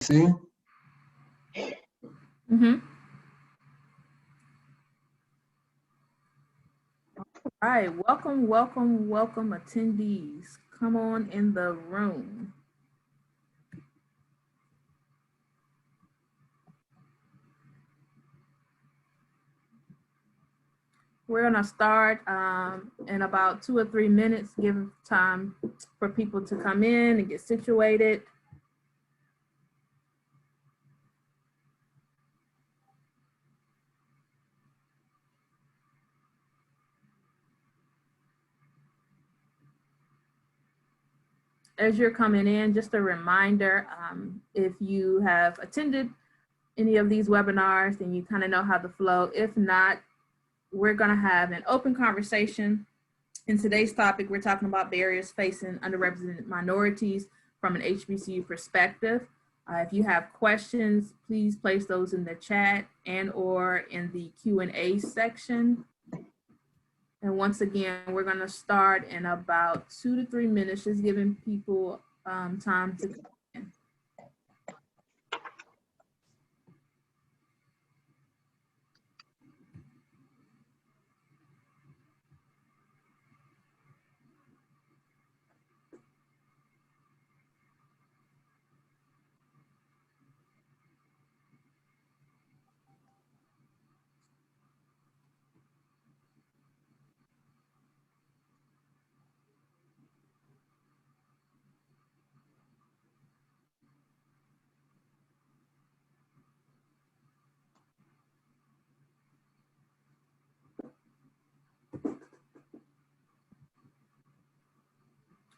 See? All right, welcome, welcome, welcome attendees. Come on in the room. We're gonna start in about 2 or 3 minutes, give time for people to come in and get situated. As you're coming in, just a reminder, if you have attended any of these webinars, then you kind of know how to flow. If not, we're gonna have an open conversation. In today's topic, we're talking about barriers facing underrepresented minorities from an HBCU perspective. If you have questions, please place those in the chat and or in the Q&A section. And once again, we're gonna start in about 2 to 3 minutes, just giving people time to come in.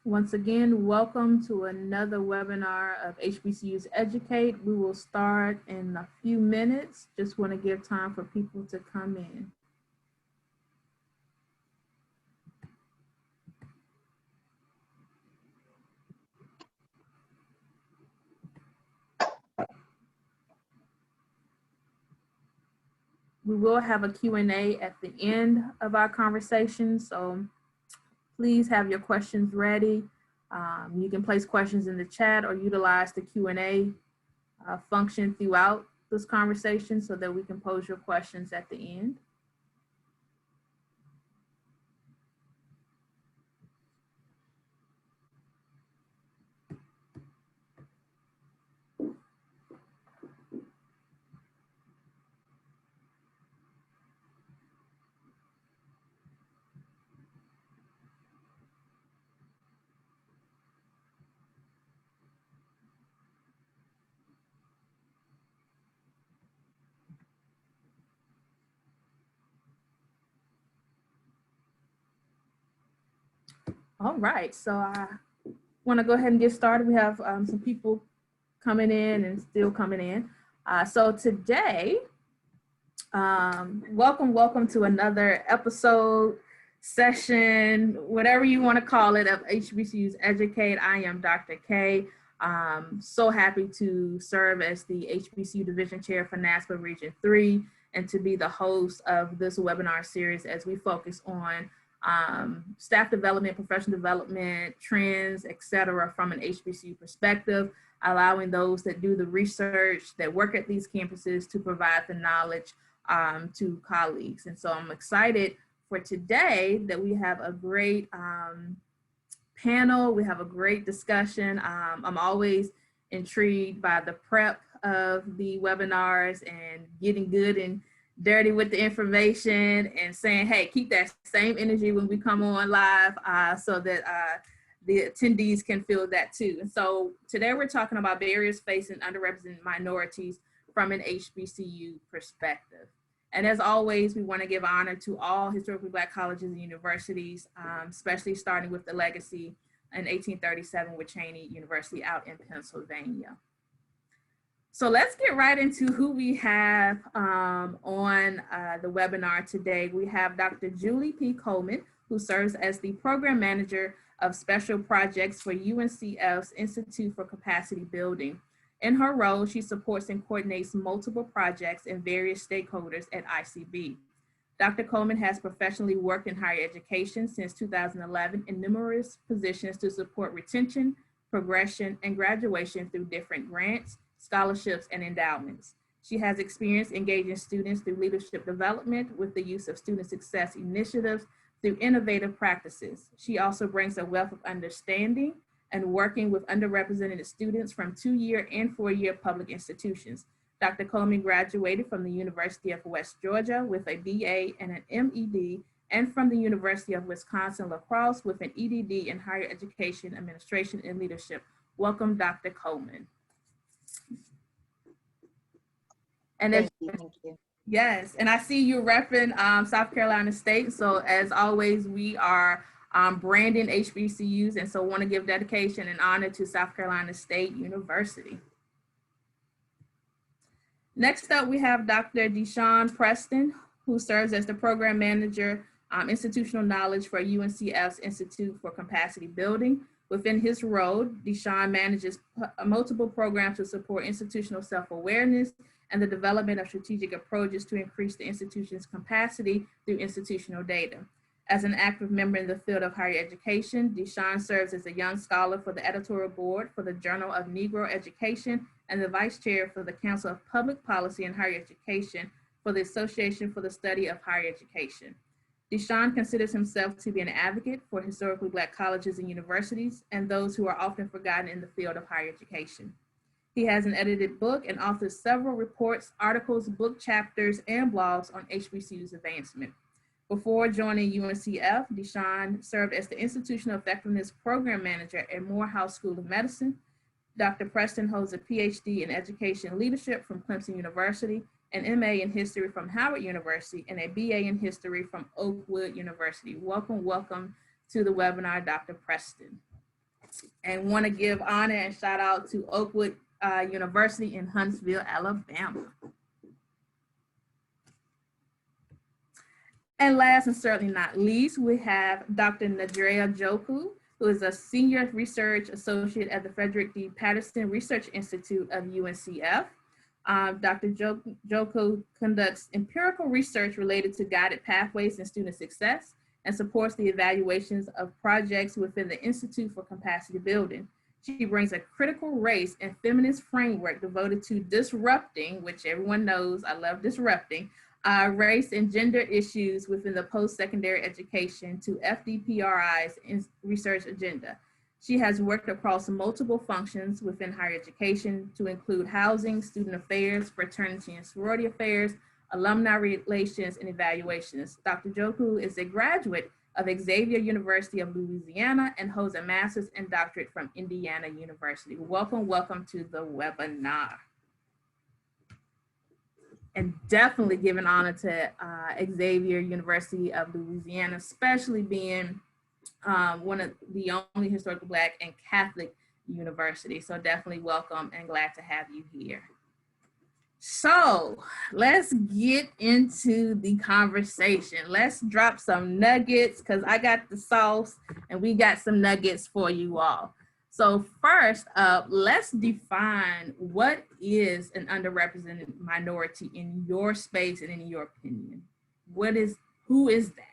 Once again, welcome to another webinar of HBCUs Educate. We will start in a few minutes. Just want to give time for people to come in. We will have a Q&A at the end of our conversation, so please have your questions ready. You can place questions in the chat or utilize the Q&A function throughout this conversation so that we can pose your questions at the end. All right, so I want to go ahead and get started. We have some people coming in and still coming in. So today, welcome to another episode, session, whatever you want to call it, of HBCUs Educate. I am Dr. K. So happy to serve as the HBCU Division Chair for NASPA Region 3 and to be the host of this webinar series as we focus on staff development, professional development, trends, etc., from an HBCU perspective, allowing those that do the research, that work at these campuses, to provide the knowledge to colleagues. And so I'm excited for today that we have a great panel. We have a great discussion. I'm always intrigued by the prep of the webinars and getting good and dirty with the information and saying, hey, keep that same energy when we come on live so that the attendees can feel that too. And so today we're talking about barriers facing underrepresented minorities from an HBCU perspective. And as always, we want to give honor to all historically Black colleges and universities, especially starting with the legacy in 1837 with Cheyney University out in Pennsylvania. So let's get right into who we have on the webinar today. We have Dr. Julie P. Coleman, who serves as the Program Manager of Special Projects for UNCF's Institute for Capacity Building. In her role, she supports and coordinates multiple projects and various stakeholders at ICB. Dr. Coleman has professionally worked in higher education since 2011 in numerous positions to support retention, progression, and graduation through different grants, scholarships, and endowments. She has experience engaging students through leadership development with the use of student success initiatives through innovative practices. She also brings a wealth of understanding and working with underrepresented students from 2-year and 4-year public institutions. Dr. Coleman graduated from the University of West Georgia with a BA and an M.Ed, and from the University of Wisconsin-La Crosse with an EDD in Higher Education, Administration, and Leadership. Welcome, Dr. Coleman. And thank you. Yes, and I see you repping South Carolina State. So as always, we are branding HBCUs, and so want to give dedication and honor to South Carolina State University. Next up, we have Dr. Deshawn Preston, who serves as the Program Manager, Institutional Knowledge for UNCF's Institute for Capacity Building. Within his role, Deshawn manages multiple programs to support institutional self-awareness and the development of strategic approaches to increase the institution's capacity through institutional data. As an active member in the field of higher education, Deshawn serves as a young scholar for the editorial board for the Journal of Negro Education and the vice chair for the Council of Public Policy and Higher Education for the Association for the Study of Higher Education. Deshawn considers himself to be an advocate for historically Black colleges and universities and those who are often forgotten in the field of higher education. He has an edited book and authored several reports, articles, book chapters, and blogs on HBCU's advancement. Before joining UNCF, Deshawn served as the Institutional Effectiveness Program Manager at Morehouse School of Medicine. Dr. Preston holds a PhD in Education Leadership from Clemson University, an MA in History from Howard University, and a BA in History from Oakwood University. Welcome, welcome to the webinar, Dr. Preston. And want to give honor and shout out to Oakwood University in Huntsville, Alabama. And last and certainly not least, we have Dr. Nadrea Joku, who is a Senior Research Associate at the Frederick D. Patterson Research Institute of UNCF. Dr. Joku conducts empirical research related to guided pathways and student success and supports the evaluations of projects within the Institute for Capacity Building. She brings a critical race and feminist framework devoted to disrupting, which everyone knows I love disrupting, race and gender issues within the post-secondary education to FDPRI's research agenda. She has worked across multiple functions within higher education to include housing, student affairs, fraternity and sorority affairs, alumni relations, and evaluations. Dr. Joku is a graduate of Xavier University of Louisiana and holds a master's and doctorate from Indiana University. Welcome, welcome to the webinar. And definitely giving honor to Xavier University of Louisiana, especially being one of the only historically Black and Catholic universities. So definitely welcome and glad to have you here. So let's get into the conversation. Let's drop some nuggets because I got the sauce and we got some nuggets for you all. So first up, let's define what is an underrepresented minority in your space and in your opinion. Who is that?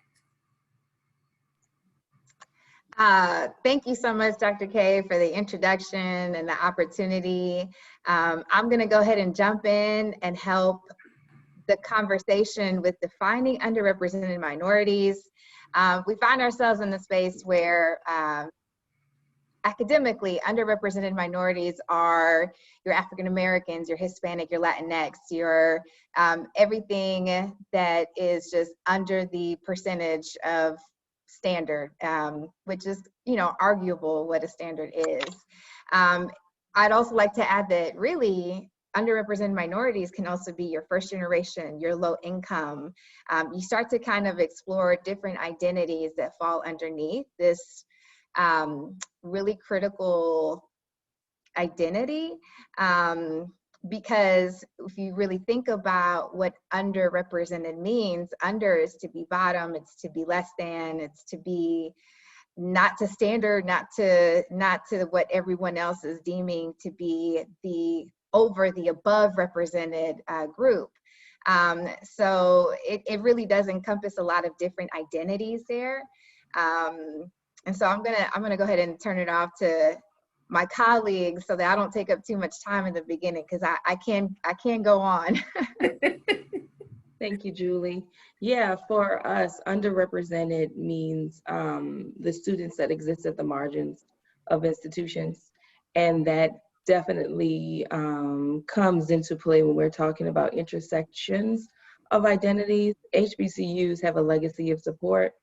Thank you so much, Dr. K, for the introduction and the opportunity. I'm going to go ahead and jump in and help the conversation with defining underrepresented minorities. We find ourselves in the space where academically, underrepresented minorities are your African Americans, your Hispanic, your Latinx, your everything that is just under the percentage of standard, which is, arguable what a standard is. I'd also like to add that really underrepresented minorities can also be your first generation, your low income. You start to kind of explore different identities that fall underneath this really critical identity. Because if you really think about what underrepresented means, under is to be bottom, it's to be less than, it's to be not to standard, not to what everyone else is deeming to be the above represented group. So it really does encompass a lot of different identities there. And so I'm gonna go ahead and turn it off to my colleagues so that I don't take up too much time in the beginning, because I can go on. Thank you, Julie. Yeah, for us, underrepresented means the students that exist at the margins of institutions. And that definitely comes into play when we're talking about intersections of identities. HBCUs have a legacy of support.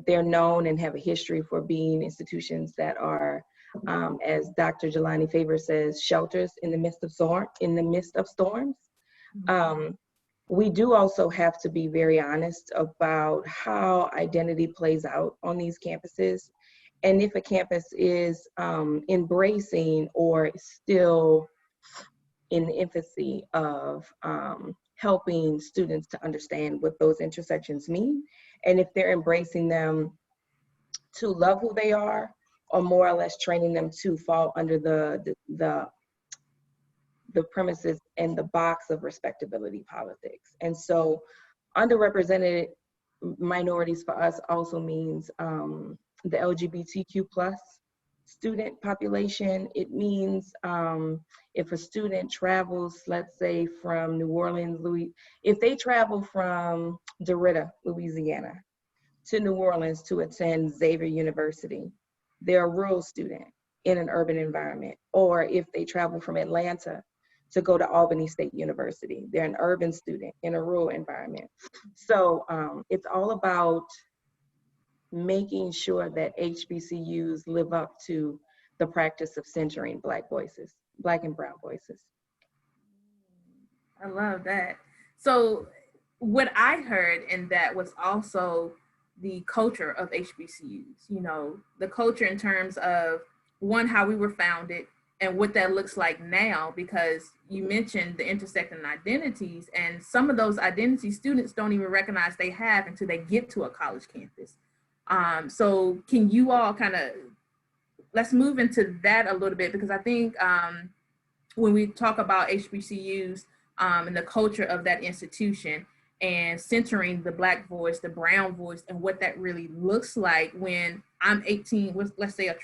They're known and have a history for being institutions that are, as Dr. Jelani Favor says, shelters in the midst of storms. We do also have to be very honest about how identity plays out on these campuses. And if a campus is embracing or still in the infancy of helping students to understand what those intersections mean, and if they're embracing them to love who they are, or more or less training them to fall under the premises and the box of respectability politics. And so underrepresented minorities for us also means the LGBTQ plus student population. It means if a student travels, let's say from New Orleans, if they travel from DeRidder, Louisiana to New Orleans to attend Xavier University, they're a rural student in an urban environment. Or if they travel from Atlanta to go to Albany State University, they're an urban student in a rural environment. So it's all about making sure that HBCUs live up to the practice of centering Black voices, Black and brown voices. I love that. So what I heard in that was also the culture of HBCUs, you know, the culture in terms of, one, how we were founded and what that looks like now, because you mentioned the intersecting identities, and some of those identities students don't even recognize they have until they get to a college campus. So can you all kind of, let's move into that a little bit, because I think when we talk about HBCUs and the culture of that institution and centering the Black voice, the brown voice, and what that really looks like when I'm 18, let's say a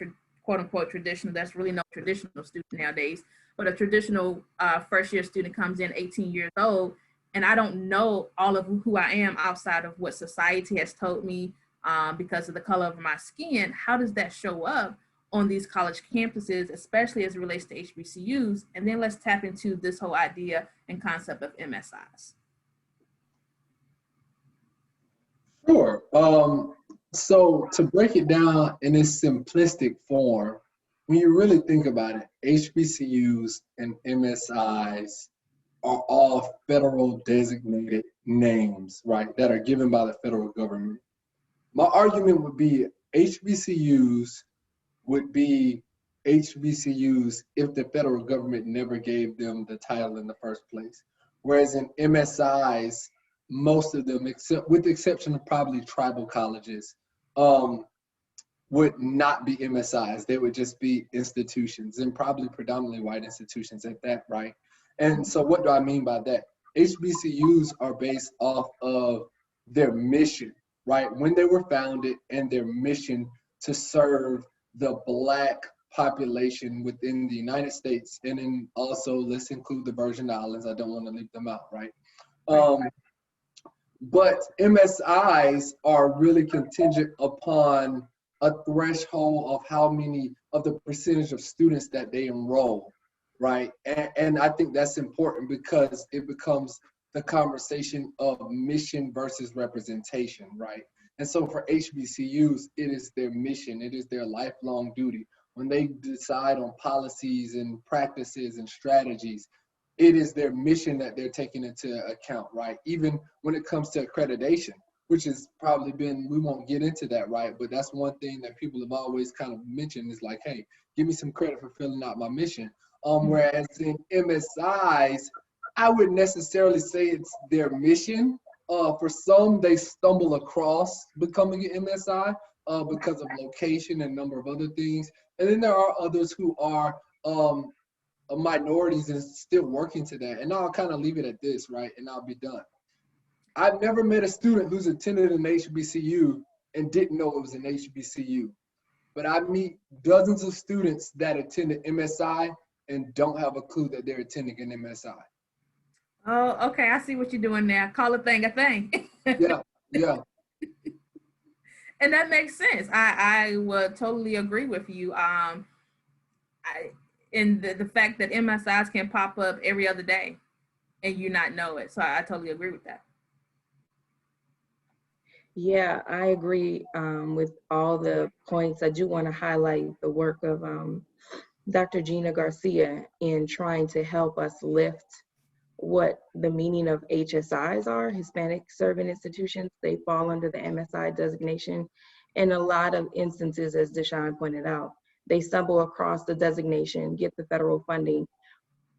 quote unquote traditional, that's really no traditional student nowadays, but a traditional first year student comes in 18 years old, and I don't know all of who I am outside of what society has told me because of the color of my skin. How does that show up on these college campuses, especially as it relates to HBCUs? And then let's tap into this whole idea and concept of MSIs. Sure. So to break it down in its simplistic form, when you really think about it, HBCUs and MSIs are all federal designated names, right, that are given by the federal government. My argument would be HBCUs would be HBCUs if the federal government never gave them the title in the first place. Whereas in MSIs, most of them, except with the exception of probably tribal colleges, would not be MSIs. They would just be institutions, and probably predominantly white institutions at that, right? And so what do I mean by that? HBCUs are based off of their mission, right? When they were founded, and their mission to serve the Black population within the United States, and then also let's include the Virgin Islands. I don't want to leave them out, right? But MSIs are really contingent upon a threshold of how many of the percentage of students that they enroll, right? And I think that's important because it becomes the conversation of mission versus representation, right? And so for HBCUs, it is their mission, it is their lifelong duty. When they decide on policies and practices and strategies, it is their mission that they're taking into account, right? Even when it comes to accreditation, which has probably been, we won't get into that, right? But that's one thing that people have always kind of mentioned is like, hey, give me some credit for filling out my mission. Whereas in MSIs, I wouldn't necessarily say it's their mission. For some, they stumble across becoming an MSI because of location and a number of other things. And then there are others who are minorities and still working to that. And I'll kind of leave it at this, right? And I'll be done. I've never met a student who's attended an HBCU and didn't know it was an HBCU. but I meet dozens of students that attended MSI and don't have a clue that they're attending an MSI. Oh, okay. I see what you're doing now. Call a thing a thing. Yeah, yeah. And that makes sense. I would totally agree with you. In the fact that MSIs can pop up every other day and you not know it. So I totally agree with that. Yeah, I agree with all the points. I do want to highlight the work of Dr. Gina Garcia in trying to help us lift what the meaning of HSIs are, Hispanic Serving Institutions. They fall under the MSI designation. In a lot of instances, as Deshaun pointed out, they stumble across the designation, get the federal funding,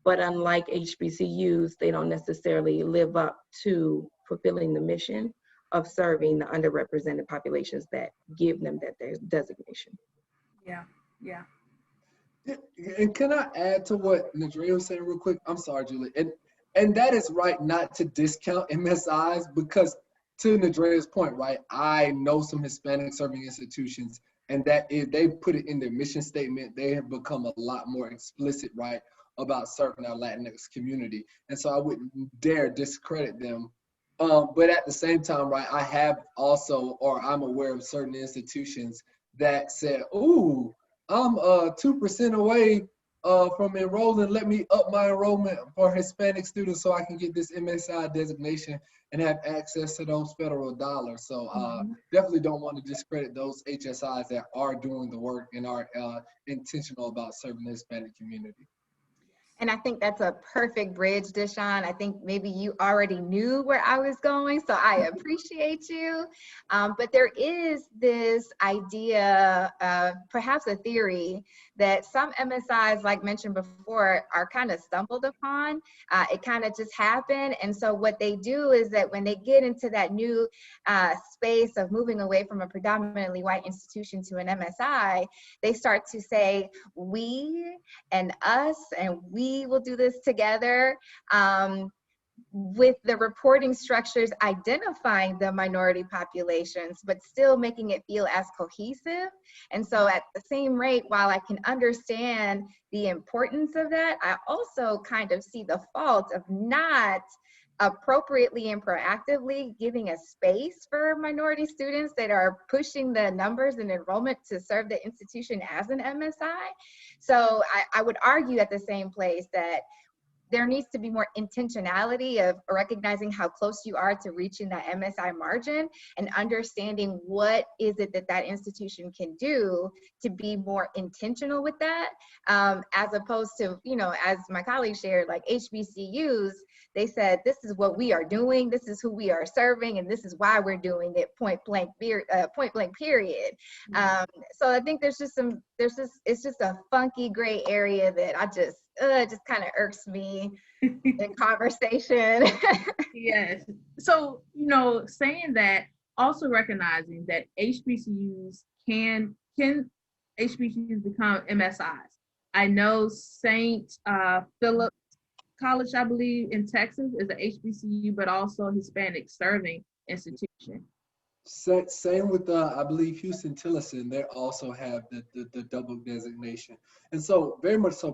but unlike HBCUs, they don't necessarily live up to fulfilling the mission of serving the underrepresented populations that give them that designation. Yeah, yeah. And can I add to what Nadrea was saying real quick? I'm sorry, Julie. And that is right, not to discount MSIs, because to Nadrea's point, right, I know some Hispanic serving institutions, and that if they put it in their mission statement, they have become a lot more explicit, right, about serving our Latinx community. And so I wouldn't dare discredit them. But at the same time, right, I have also, or I'm aware of certain institutions that said, ooh, I'm 2% away from enrolling. Let me up my enrollment for Hispanic students so I can get this MSI designation and have access to those federal dollars. So definitely don't want to discredit those HSIs that are doing the work and are intentional about serving the Hispanic community. And I think that's a perfect bridge, Deshaun. I think maybe you already knew where I was going, so I appreciate you. But there is this idea, perhaps a theory, that some MSIs, like mentioned before, are kind of stumbled upon. It kind of just happened. And so what they do is that when they get into that new space of moving away from a predominantly white institution to an MSI, they start to say, we and us, and we will do this together, with the reporting structures identifying the minority populations, but still making it feel as cohesive. And so at the same rate, while I can understand the importance of that, I also kind of see the fault of not appropriately and proactively giving a space for minority students that are pushing the numbers and enrollment to serve the institution as an MSI. So I would argue at the same place that there needs to be more intentionality of recognizing how close you are to reaching that MSI margin and understanding what is it that that institution can do to be more intentional with that, as opposed to, you know, as my colleague shared, like HBCUs, they said, this is what we are doing, this is who we are serving, and this is why we're doing it, point blank period. So I think it's just a funky gray area that I just kind of irks me in conversation. Yes. So, you know, saying that, also recognizing that HBCUs can HBCUs become MSIs. I know St. Philip College, I believe, in Texas is an HBCU, but also Hispanic serving institution. Same with I believe Houston Tillerson. They also have the double designation, and so very much so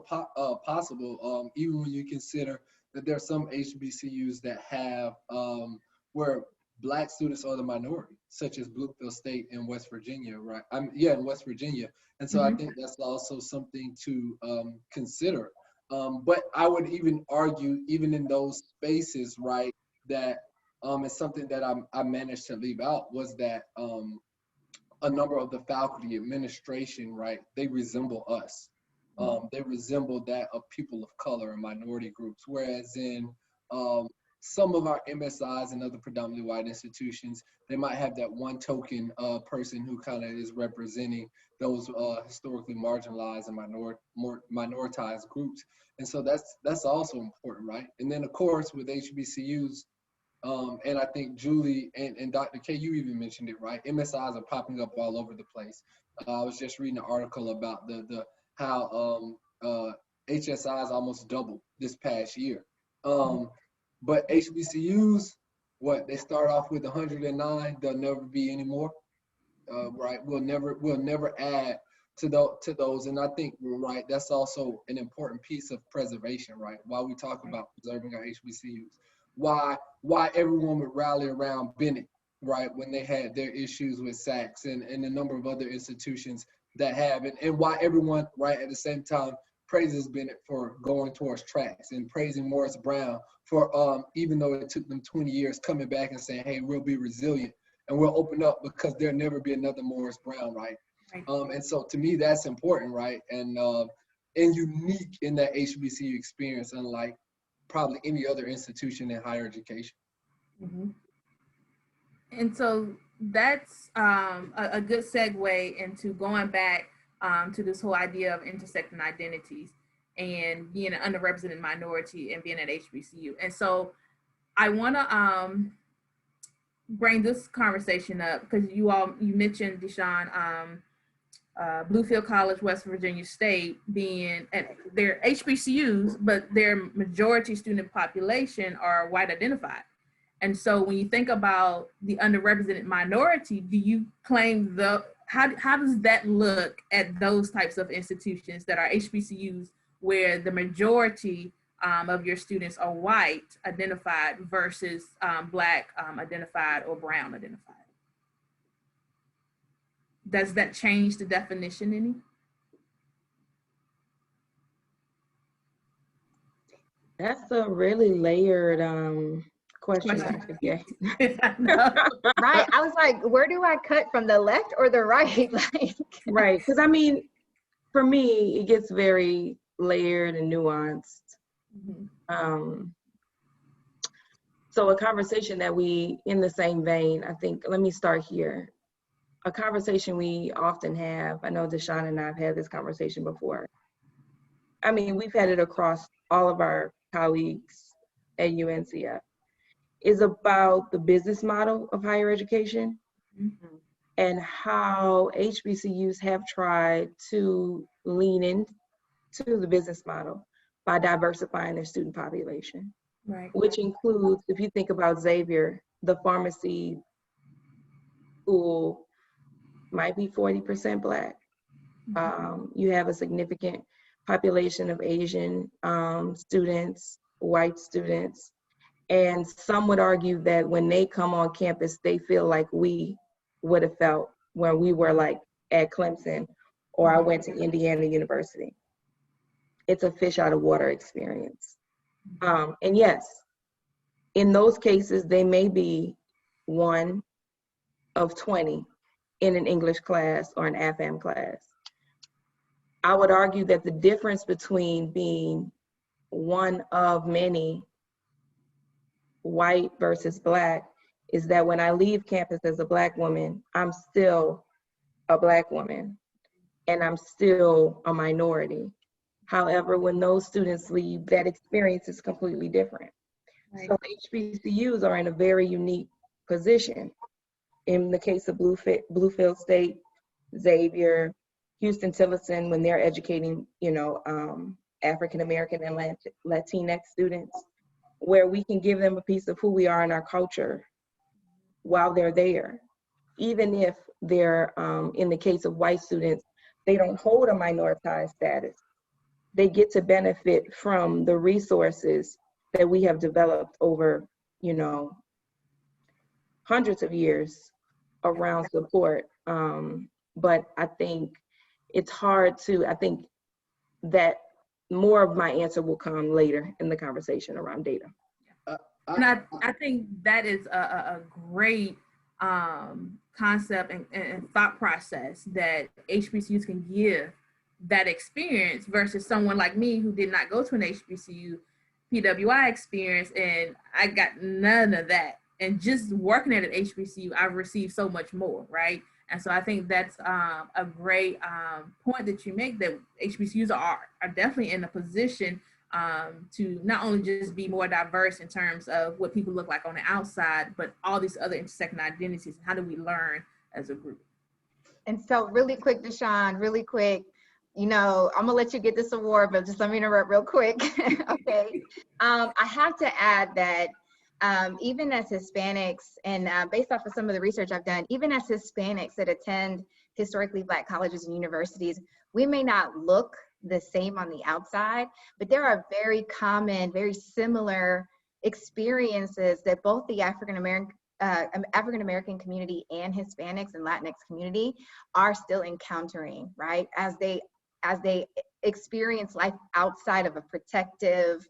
possible. Even when you consider that there are some HBCUs that have where Black students are the minority, such as Bluefield State in West Virginia, right? In West Virginia, and so I think that's also something to consider. But I would even argue, even in those spaces, right, that it's something that I managed to leave out was that a number of the faculty administration, right, they resemble us. They resemble that of people of color and minority groups, whereas in some of our MSIs and other predominantly white institutions, they might have that one token person who kind of is representing those historically marginalized and minoritized groups. And so that's also important, right? And then of course with HBCUs, and I think Julie and Dr. K, you even mentioned it, right? MSIs are popping up all over the place. I was just reading an article about how HSIs almost doubled this past year. But HBCUs, they start off with 109, there'll never be any more, right? We'll never add to those. And I think, right, that's also an important piece of preservation, right? While we talk about preserving our HBCUs, why everyone would rally around Bennett, right, when they had their issues with Sachs and a number of other institutions that have, and why everyone, right, at the same time praises Bennett for going towards tracks and praising Morris Brown for, even though it took them 20 years, coming back and saying, hey, we'll be resilient and we'll open up because there'll never be another Morris Brown, right? And so to me, that's important, right? And unique in that HBCU experience, unlike probably any other institution in higher education. Mm-hmm. And so that's a good segue into going back to this whole idea of intersecting identities and being an underrepresented minority and being at HBCU. And so I want to bring this conversation up because you mentioned, Deshaun, Bluefield College, West Virginia State being at their HBCUs, but their majority student population are white identified. And so when you think about the underrepresented minority, do you claim how does that look at those types of institutions that are HBCUs where the majority of your students are white identified versus Black identified or Brown identified? Does that change the definition any? That's a really layered question. Right. I was like, where do I cut, from the left or the right? Like, right. Because I mean, for me, it gets very layered and nuanced. Mm-hmm. So a conversation that in the same vein, I think, let me start here. A conversation we often have, I know Deshaun and I have had this conversation before. I mean, we've had it across all of our colleagues at UNCF, is about the business model of higher education. Mm-hmm. And how HBCUs have tried to lean into the business model by diversifying their student population. Right. Which includes, if you think about Xavier, the pharmacy school might be 40% Black. You have a significant population of Asian students, white students, and some would argue that when they come on campus, they feel like we would have felt when we were like at Clemson or I went to Indiana University. It's a fish out of water experience. And yes, in those cases, they may be one of 20 in an English class or an AFAM class. I would argue that the difference between being one of many white versus Black is that when I leave campus as a Black woman, I'm still a Black woman and I'm still a minority. However, when those students leave, that experience is completely different. Right. So HBCUs are in a very unique position. In the case of Bluefield State, Xavier, Houston-Tillotson, when they're educating, African-American and Latinx students, where we can give them a piece of who we are in our culture while they're there. Even if they're, in the case of white students, they don't hold a minoritized status. They get to benefit from the resources that we have developed over, hundreds of years around support. But I think it's hard I think that more of my answer will come later in the conversation around data. And I think that is a great concept and thought process that HBCUs can give that experience versus someone like me who did not go to an HBCU PWI experience, and I got none of that. And just working at an HBCU, I've received so much more, right? And so I think that's a great point that you make, that HBCUs are definitely in a position to not only just be more diverse in terms of what people look like on the outside, but all these other intersecting identities. How do we learn as a group? And so really quick, Deshaun, really quick, I'm gonna let you get this award, but just let me interrupt real quick. Okay. I have to add that even as Hispanics, and based off of some of the research I've done, even as Hispanics that attend historically Black colleges and universities, we may not look the same on the outside, but there are very common, very similar experiences that both the African American community and Hispanics and Latinx community are still encountering, right? As they experience life outside of a protective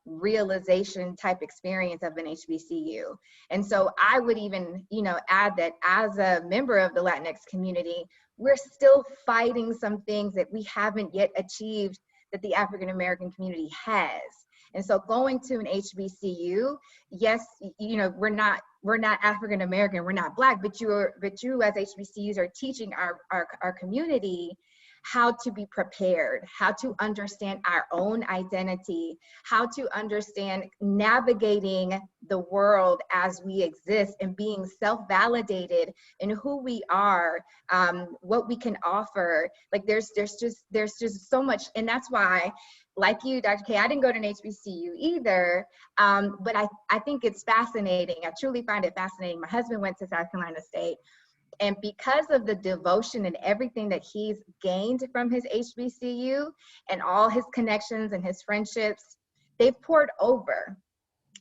realization type experience of an HBCU. And so I would even, add that as a member of the Latinx community, we're still fighting some things that we haven't yet achieved that the African American community has. And so going to an HBCU, yes, we're not African American, we're not Black, but you as HBCUs are teaching our community how to be prepared, how to understand our own identity, how to understand navigating the world as we exist and being self-validated in who we are, what we can offer. Like there's just so much, and that's why, like you, Dr. K, I didn't go to an HBCU either, but I think it's fascinating. I truly find it fascinating. My husband went to South Carolina State. And because of the devotion and everything that he's gained from his HBCU and all his connections and his friendships, they've poured over.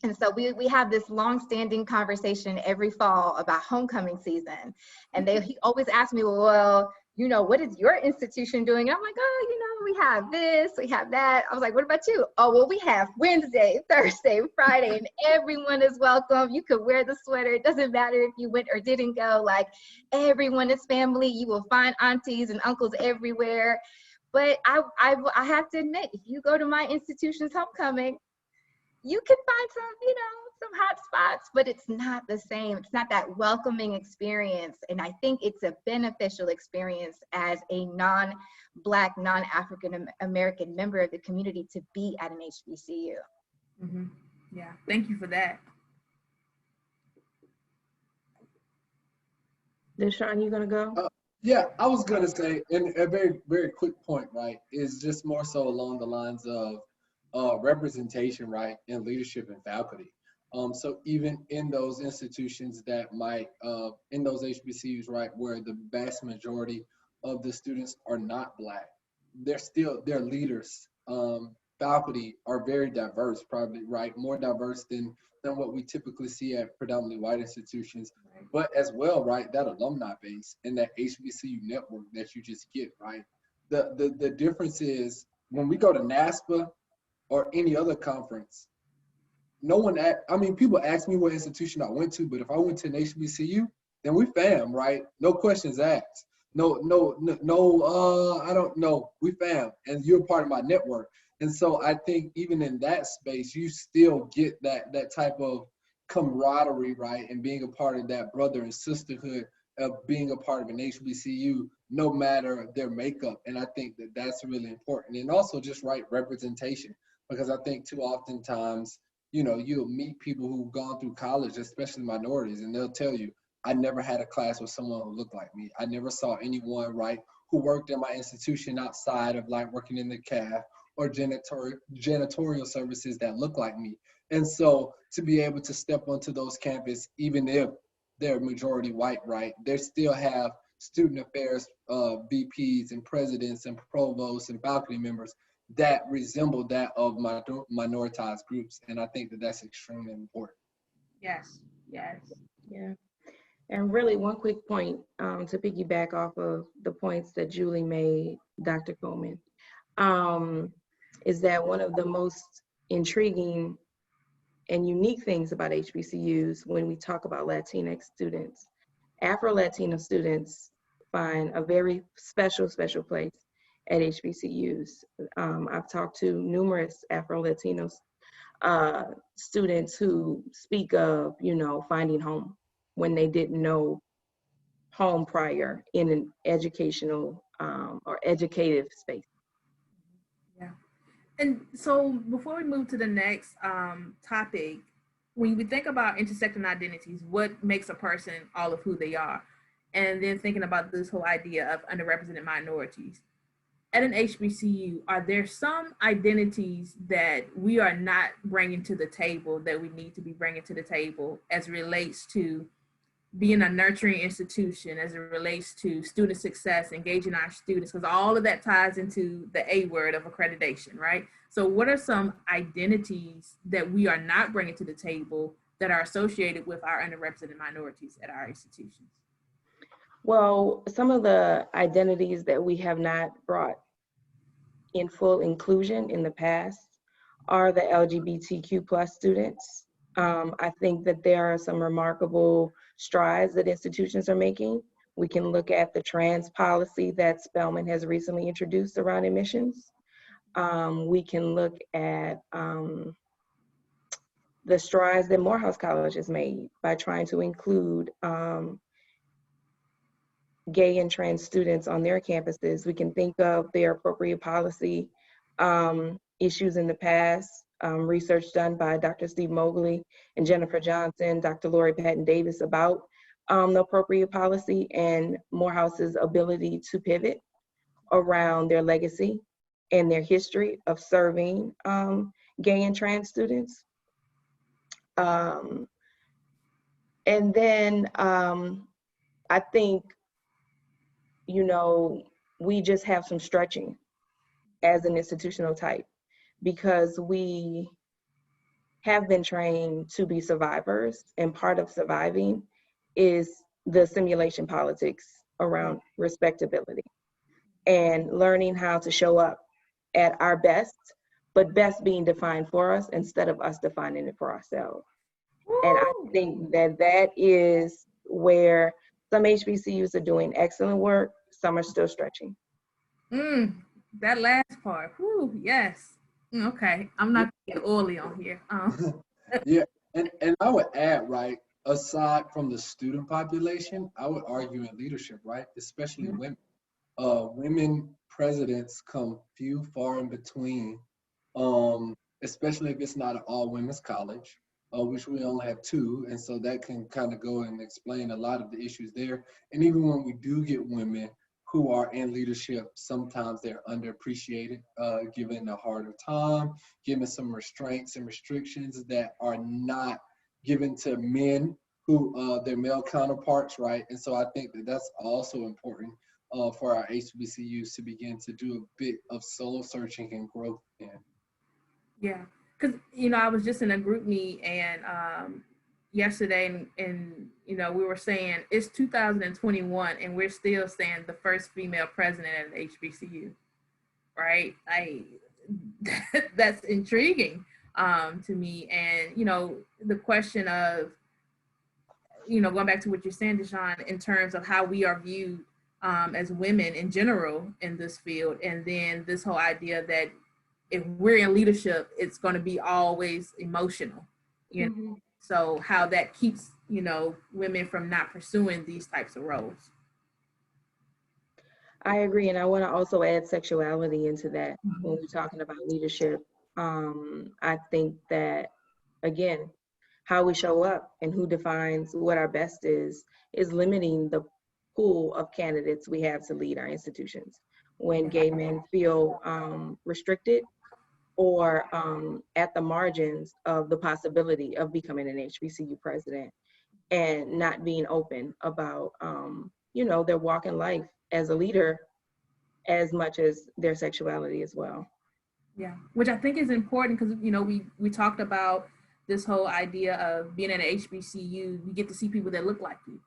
And so we have this long-standing conversation every fall about homecoming season. And he always asks me, well, what is your institution doing? And I'm like, we have this, we have that. I was like, what about you? Oh, well, we have Wednesday, Thursday, Friday, and everyone is welcome. You could wear the sweater. It doesn't matter if you went or didn't go. Like, everyone is family. You will find aunties and uncles everywhere. But I have to admit, if you go to my institution's homecoming, you can find some hot spots, but it's not the same. It's not that welcoming experience. And I think it's a beneficial experience as a non-Black, non-African American member of the community to be at an HBCU. Mm-hmm. Yeah, thank you for that. Deshaun, you gonna go? Yeah, I was gonna say, and a very, very quick point, right, is just more so along the lines of representation, right, and leadership and faculty. So even in those institutions that might, in those HBCUs, right, where the vast majority of the students are not Black, they're leaders. Faculty are very diverse, probably, right, more diverse than what we typically see at predominantly white institutions, but as well, right, that alumni base and that HBCU network that you just get, right. The difference is when we go to NASPA or any other conference, people ask me what institution I went to, but if I went to an HBCU, then we fam, right? No questions asked. No, I don't know. We fam, and you're part of my network. And so I think even in that space, you still get that type of camaraderie, right? And being a part of that brother and sisterhood of being a part of an HBCU, no matter their makeup. And I think that that's really important. And also just right representation, because I think too oftentimes, you'll meet people who've gone through college, especially minorities, and they'll tell you, I never had a class with someone who looked like me. I never saw anyone, right, who worked in my institution outside of like working in the CAF or janitorial services that look like me. And so to be able to step onto those campus, even if they're majority white, right, they still have student affairs VPs and presidents and provosts and faculty members that resemble that of minoritized groups. And I think that that's extremely important. Yes. Yeah. And really one quick point to piggyback off of the points that Julie made, Dr. Coleman, is that one of the most intriguing and unique things about HBCUs when we talk about Latinx students, Afro-Latino students find a very special place at HBCUs. I've talked to numerous Afro-Latinos students who speak of, finding home when they didn't know home prior in an educational or educative space. Yeah. And so before we move to the next topic, when we think about intersecting identities, what makes a person all of who they are? And then thinking about this whole idea of underrepresented minorities. At an HBCU, are there some identities that we are not bringing to the table that we need to be bringing to the table as it relates to being a nurturing institution as it relates to student success, engaging our students, because all of that ties into the A word of accreditation, right? So what are some identities that we are not bringing to the table that are associated with our underrepresented minorities at our institutions? Well, some of the identities that we have not brought in full inclusion in the past are the LGBTQ plus students. I think that there are some remarkable strides that institutions are making. We can look at the trans policy that Spelman has recently introduced around admissions. We can look at the strides that Morehouse College has made by trying to include gay and trans students on their campuses. We can think of their appropriate policy issues in the past, research done by Dr. Steve Mobley and Jennifer Johnson, Dr. Lori Patton Davis about the appropriate policy and Morehouse's ability to pivot around their legacy and their history of serving gay and trans students. And then I think, you know, we just have some stretching as an institutional type because we have been trained to be survivors, and part of surviving is the simulation politics around respectability and learning how to show up at our best, but best being defined for us instead of us defining it for ourselves. And I think that that is where some HBCUs are doing excellent work, some are still stretching. That last part, whew, yes. Okay, I'm not gonna get oily on here. Yeah, and I would add, right, aside from the student population, I would argue in leadership, right, especially women. Women presidents come few, far in between, especially if it's not an all women's college, which we only have two, and so that can kind of go and explain a lot of the issues there. And even when we do get women who are in leadership, sometimes they're underappreciated, given a harder time, given some restraints and restrictions that are not given to men who their male counterparts, right? And so I think that that's also important for our HBCUs to begin to do a bit of soul searching and growth in. Yeah, because you know I was just in a group meet and yesterday, and you know we were saying it's 2021 and we're still saying the first female president at an HBCU, right? That's intriguing to me, and you know the question of, you know, going back to what you're saying, Deshaun, in terms of how we are viewed as women in general in this field, and then this whole idea that if we're in leadership, it's going to be always emotional, you know? So how that keeps, you know, women from not pursuing these types of roles. I agree, and I want to also add sexuality into that when we're talking about leadership. I think that, again, how we show up and who defines what our best is limiting the pool of candidates we have to lead our institutions. When gay men feel restricted or at the margins of the possibility of becoming an HBCU president and not being open about, you know, their walk in life as a leader as much as their sexuality as well. Yeah, which I think is important because, you know, we talked about this whole idea of being at an HBCU, we get to see people that look like you.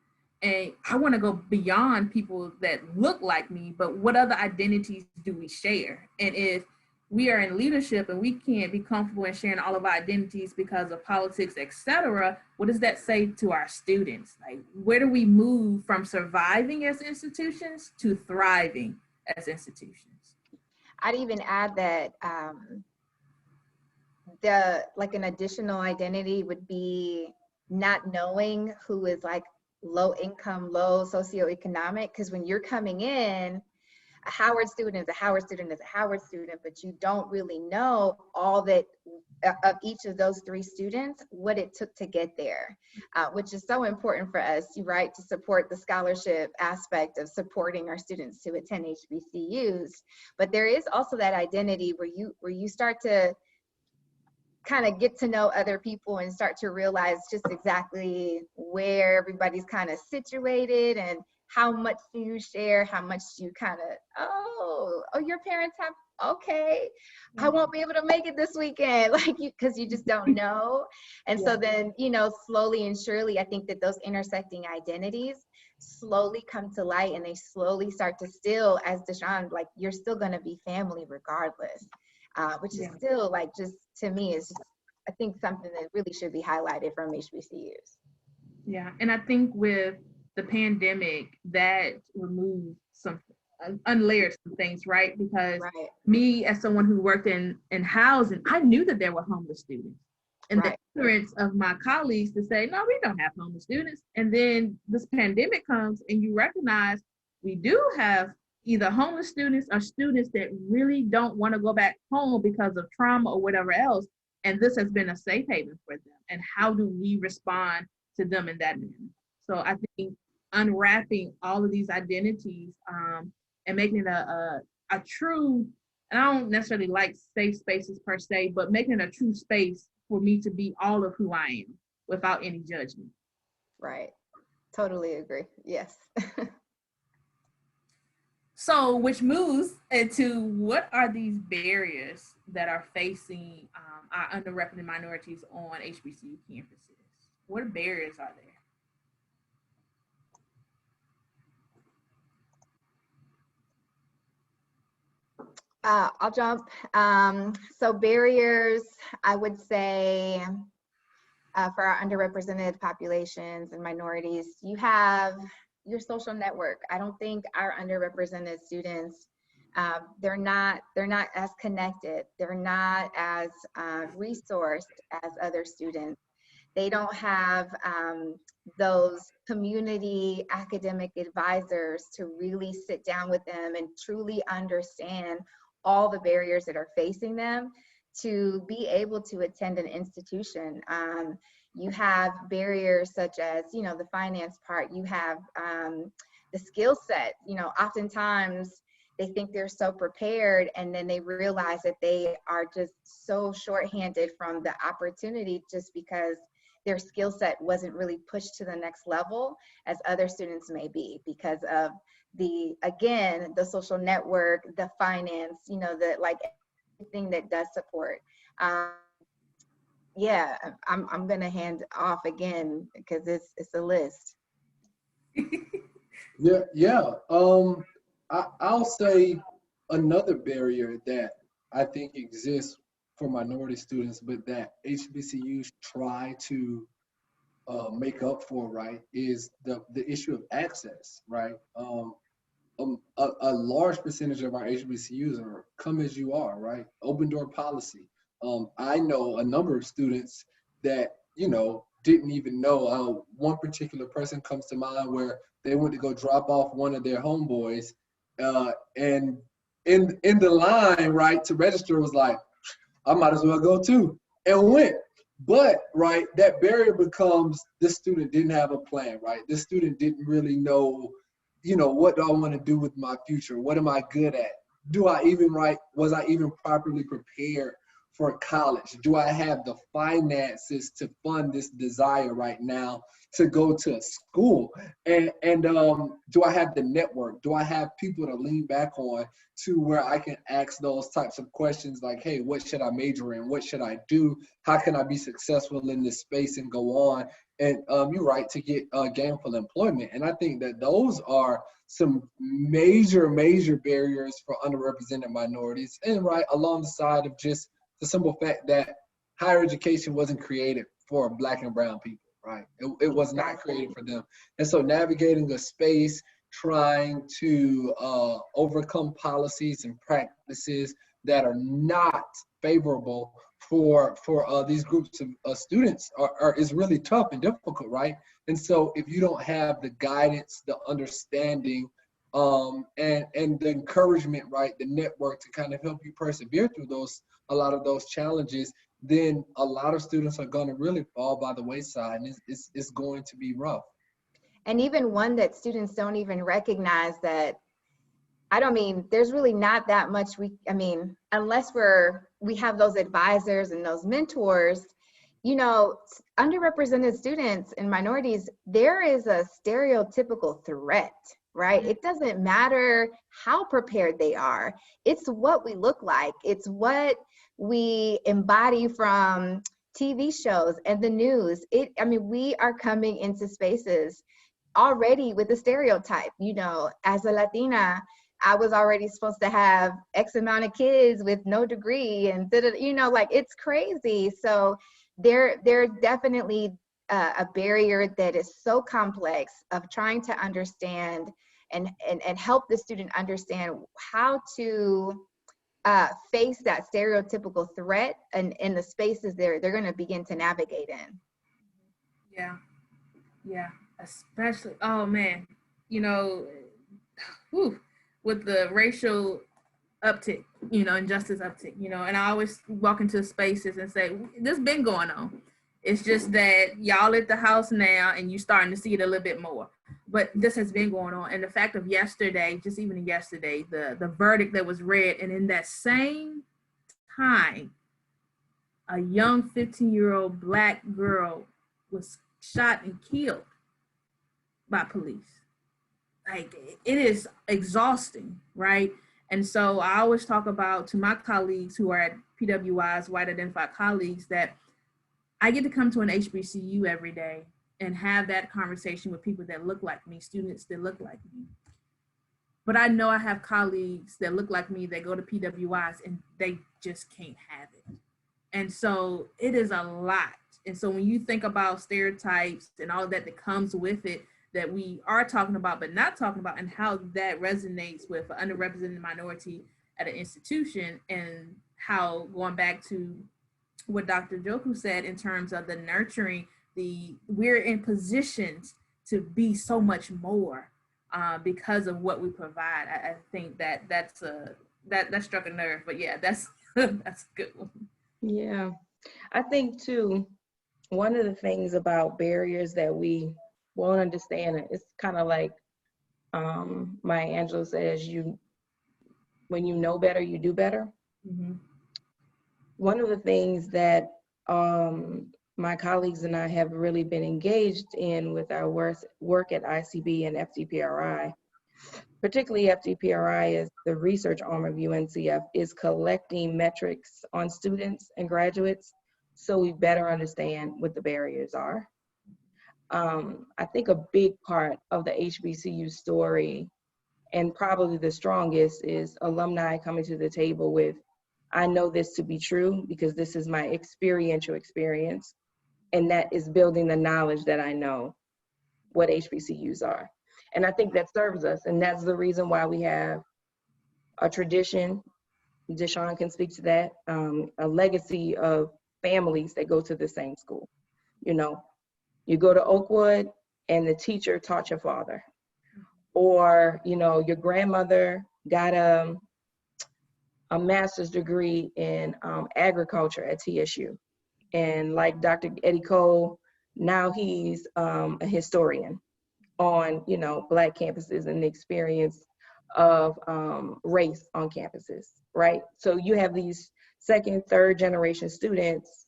And I want to go beyond people that look like me, but what other identities do we share? And if we are in leadership and we can't be comfortable in sharing all of our identities because of politics, etc., what does that say to our students? Like, where do we move from surviving as institutions to thriving as institutions? I'd even add that an additional identity would be not knowing who is like low income, low socioeconomic, because when you're coming in, a Howard student is a Howard student is a Howard student, but you don't really know all that of each of those three students, what it took to get there, which is so important for us, right, to support the scholarship aspect of supporting our students to attend HBCUs. But there is also that identity where you start to kind of get to know other people and start to realize just exactly where everybody's kind of situated and how much do you share, how much do you kind of, oh, your parents have, okay, I won't be able to make it this weekend, like because you just don't know. And so then, you know, slowly and surely, I think that those intersecting identities slowly come to light, and they slowly start to still, as Deshaun, like, you're still going to be family regardless, which is still, like, just to me is just, I think, something that really should be highlighted from HBCUs. Yeah, and I think with the pandemic, that removed some, unlayered some things, right? Because me, as someone who worked in housing, I knew that there were homeless students. And the ignorance of my colleagues to say, no, we don't have homeless students. And then this pandemic comes and you recognize we do have either homeless students or students that really don't want to go back home because of trauma or whatever else. And this has been a safe haven for them. And how do we respond to them in that manner? So I think unwrapping all of these identities and making it a true, and I don't necessarily like safe spaces per se, but making it a true space for me to be all of who I am without any judgment. Right. Totally agree. Yes. So, which moves into what are these barriers that are facing our underrepresented minorities on HBCU campuses? What barriers are there? I'll jump. So barriers, I would say, for our underrepresented populations and minorities, you have your social network. I don't think our underrepresented students, they're not as connected. They're not as resourced as other students. They don't have those community academic advisors to really sit down with them and truly understand all the barriers that are facing them to be able to attend an institution. You have barriers such as, you know, the finance part. You have the skill set. You know, oftentimes they think they're so prepared, and then they realize that they are just so shorthanded from the opportunity just because their skill set wasn't really pushed to the next level as other students may be, because of the, again, the social network, the finance, you know, the, like, everything that does support. Yeah, I'm gonna hand off again because it's a list. Yeah. I'll say another barrier that I think exists for minority students, but that HBCUs try to make up for, right, is the issue of access, right? A large percentage of our HBCUs are come as you are, right? Open door policy. I know a number of students that, you know, didn't even know. One particular person comes to mind where they went to go drop off one of their homeboys, and in the line, right, to register was like, I might as well go too, and went. But, right, that barrier becomes this student didn't have a plan, right? This student didn't really know, you know, what do I want to do with my future? What am I good at? Was I even properly prepared for college? Do I have the finances to fund this desire right now to go to school? And do I have the network? Do I have people to lean back on to where I can ask those types of questions like, hey, what should I major in? What should I do? How can I be successful in this space and go on? And you're right, to get gainful employment. And I think that those are some major barriers for underrepresented minorities, and right alongside of just the simple fact that higher education wasn't created for Black and brown people, right? It was not created for them. And so navigating a space, trying to overcome policies and practices that are not favorable for these groups of students is really tough and difficult, right? And so if you don't have the guidance, the understanding, and the encouragement, right, the network to kind of help you persevere through a lot of those challenges, then a lot of students are going to really fall by the wayside, and it's going to be rough. And even one that students don't even recognize that, I don't mean, there's really not that much unless we're we have those advisors and those mentors, you know, underrepresented students and minorities, there is a stereotypical threat, right? It doesn't matter how prepared they are. It's what we look like. It's what we embody from TV shows and the news. I mean, we are coming into spaces already with a stereotype. You know, as a Latina, I was already supposed to have X amount of kids with no degree, and you know, like, it's crazy. So there's definitely a barrier that is so complex of trying to understand and help the student understand how to face that stereotypical threat and in the spaces they're going to begin to navigate in. Yeah, especially, oh man, you know, whew, with the racial uptick, you know, injustice uptick, you know, and I always walk into spaces and say, this been going on. It's just that y'all at the house now and you starting to see it a little bit more. But this has been going on. And the fact of yesterday, just even yesterday, the verdict that was read, and in that same time, a young 15-year-old Black girl was shot and killed by police. Like, it is exhausting, right? And so I always talk about to my colleagues who are at PWIs, white identified colleagues, that I get to come to an HBCU every day and have that conversation with people that look like me, students that look like me. But I know I have colleagues that look like me that go to PWIs and they just can't have it. And so it is a lot. And so when you think about stereotypes and all that comes with it, that we are talking about but not talking about, and how that resonates with an underrepresented minority at an institution, and how, going back to what Dr. Joku said in terms of the nurturing, we're in positions to be so much more because of what we provide. I think that struck a nerve, but yeah, that's that's a good one. Yeah, I think too, one of the things about barriers that we won't understand, it's kind of like Maya Angelou says, when you know better, you do better. Mm-hmm. One of the things that my colleagues and I have really been engaged in with our work at ICB and FDPRI, particularly FDPRI is the research arm of UNCF, is collecting metrics on students and graduates so we better understand what the barriers are. I think a big part of the HBCU story, and probably the strongest, is alumni coming to the table with, I know this to be true because this is my experiential experience, and that is building the knowledge that I know what HBCUs are. And I think that serves us, and that's the reason why we have a tradition, Deshaun can speak to that, a legacy of families that go to the same school. You know, you go to Oakwood and the teacher taught your father. Or, you know, your grandmother got a master's degree in agriculture at TSU. And like Dr. Ed.D. Cole, now he's a historian on, you know, Black campuses and the experience of race on campuses, right? So you have these second, third generation students,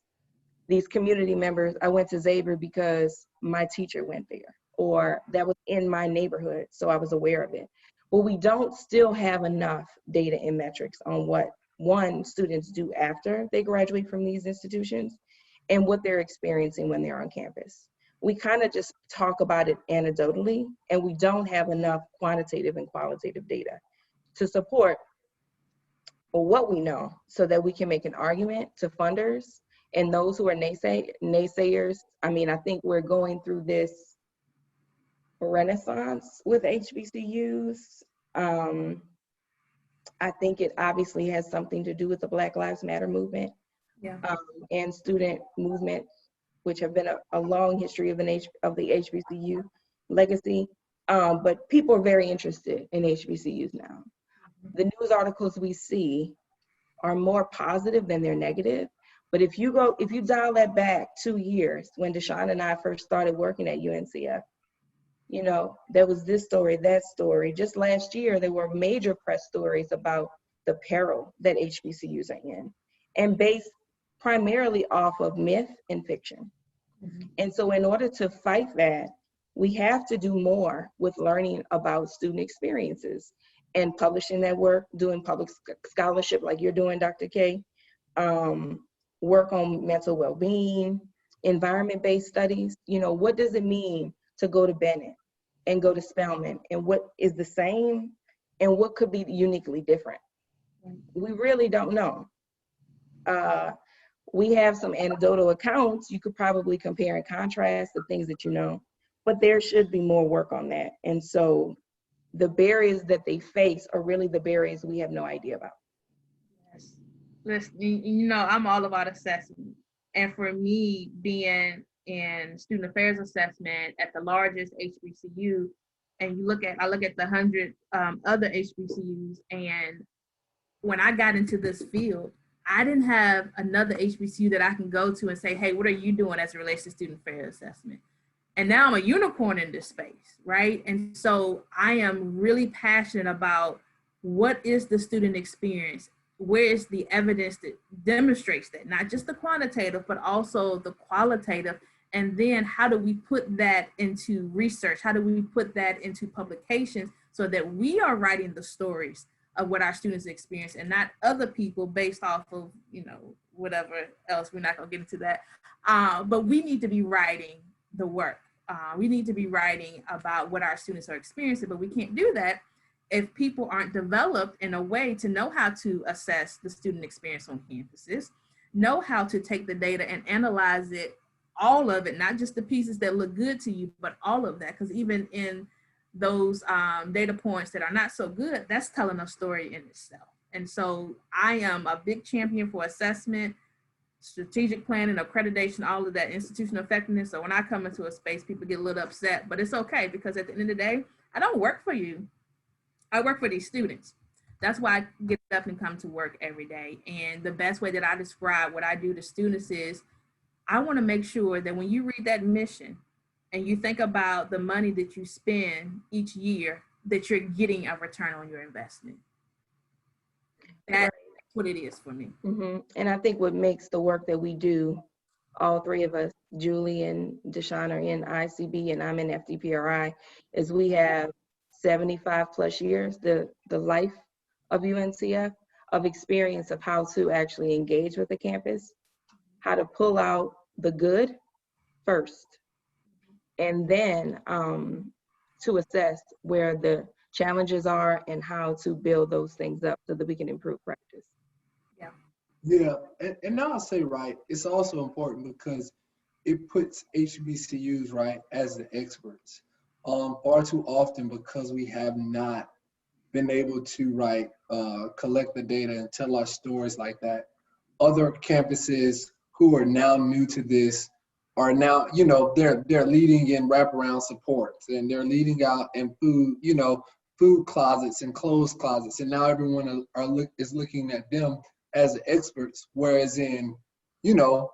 these community members. I went to Xavier because my teacher went there, or that was in my neighborhood, so I was aware of it. But we don't still have enough data and metrics on what, one, students do after they graduate from these institutions and what they're experiencing when they're on campus. We kind of just talk about it anecdotally, and we don't have enough quantitative and qualitative data to support what we know so that we can make an argument to funders and those who are naysayers. I mean, I think we're going through this renaissance with HBCUs. I think it obviously has something to do with the Black Lives Matter movement, and student movement, which have been a long history of the HBCU legacy. But people are very interested in HBCUs now. The news articles we see are more positive than they're negative. But if you dial that back 2 years, when Deshaun and I first started working at UNCF, you know, there was this story, that story. Just last year, there were major press stories about the peril that HBCUs are in. and based primarily off of myth and fiction. And so in order to fight that, we have to do more with learning about student experiences and publishing that work, doing public scholarship like you're doing, Dr. K, work on mental well-being, environment-based studies. You know, what does it mean to go to Bennett and go to Spelman, and what is the same and what could be uniquely different? We really don't know. We have some anecdotal accounts. You could probably compare and contrast the things that you know, but there should be more work on that. And so the barriers that they face are really the barriers we have no idea about. Yes. Listen, you know, I'm all about assessment. And for me, being in student affairs assessment at the largest HBCU, and I look at the 100 other HBCUs, and when I got into this field, I didn't have another HBCU that I can go to and say, hey, what are you doing as it relates to student affairs assessment? And now I'm a unicorn in this space, right? And so I am really passionate about what is the student experience? Where is the evidence that demonstrates that? Not just the quantitative, but also the qualitative. And then how do we put that into research? How do we put that into publications so that we are writing the stories of what our students experience and not other people based off of, you know, whatever else. We're not gonna get into that. But we need to be writing the work. We need to be writing about what our students are experiencing, but we can't do that if people aren't developed in a way to know how to assess the student experience on campuses, know how to take the data and analyze it, all of it, not just the pieces that look good to you, but all of that. Because even in those data points that are not so good, that's telling a story in itself. And so I am a big champion for assessment, strategic planning, accreditation, all of that, institutional effectiveness. So when I come into a space, people get a little upset, but it's okay, because at the end of the day, I don't work for you. I work for these students. That's why I get up and come to work every day. And the best way that I describe what I do to students is I want to make sure that when you read that mission and you think about the money that you spend each year, that you're getting a return on your investment. That's what it is for me. Mm-hmm. And I think what makes the work that we do, all three of us, Julie and Deshawn are in ICB and I'm in FDPRI, is we have 75 plus years, the life of UNCF, of experience of how to actually engage with the campus, how to pull out the good first, and then to assess where the challenges are and how to build those things up so that we can improve practice. Yeah, and now I'll say, right, it's also important because it puts HBCUs, right, as the experts. Far too often, because we have not been able to, right, collect the data and tell our stories like that, other campuses who are now new to this are now, you know, they're leading in wraparound supports, and they're leading out in food, you know, food closets and clothes closets, and now everyone is looking at them as experts. Whereas in, you know,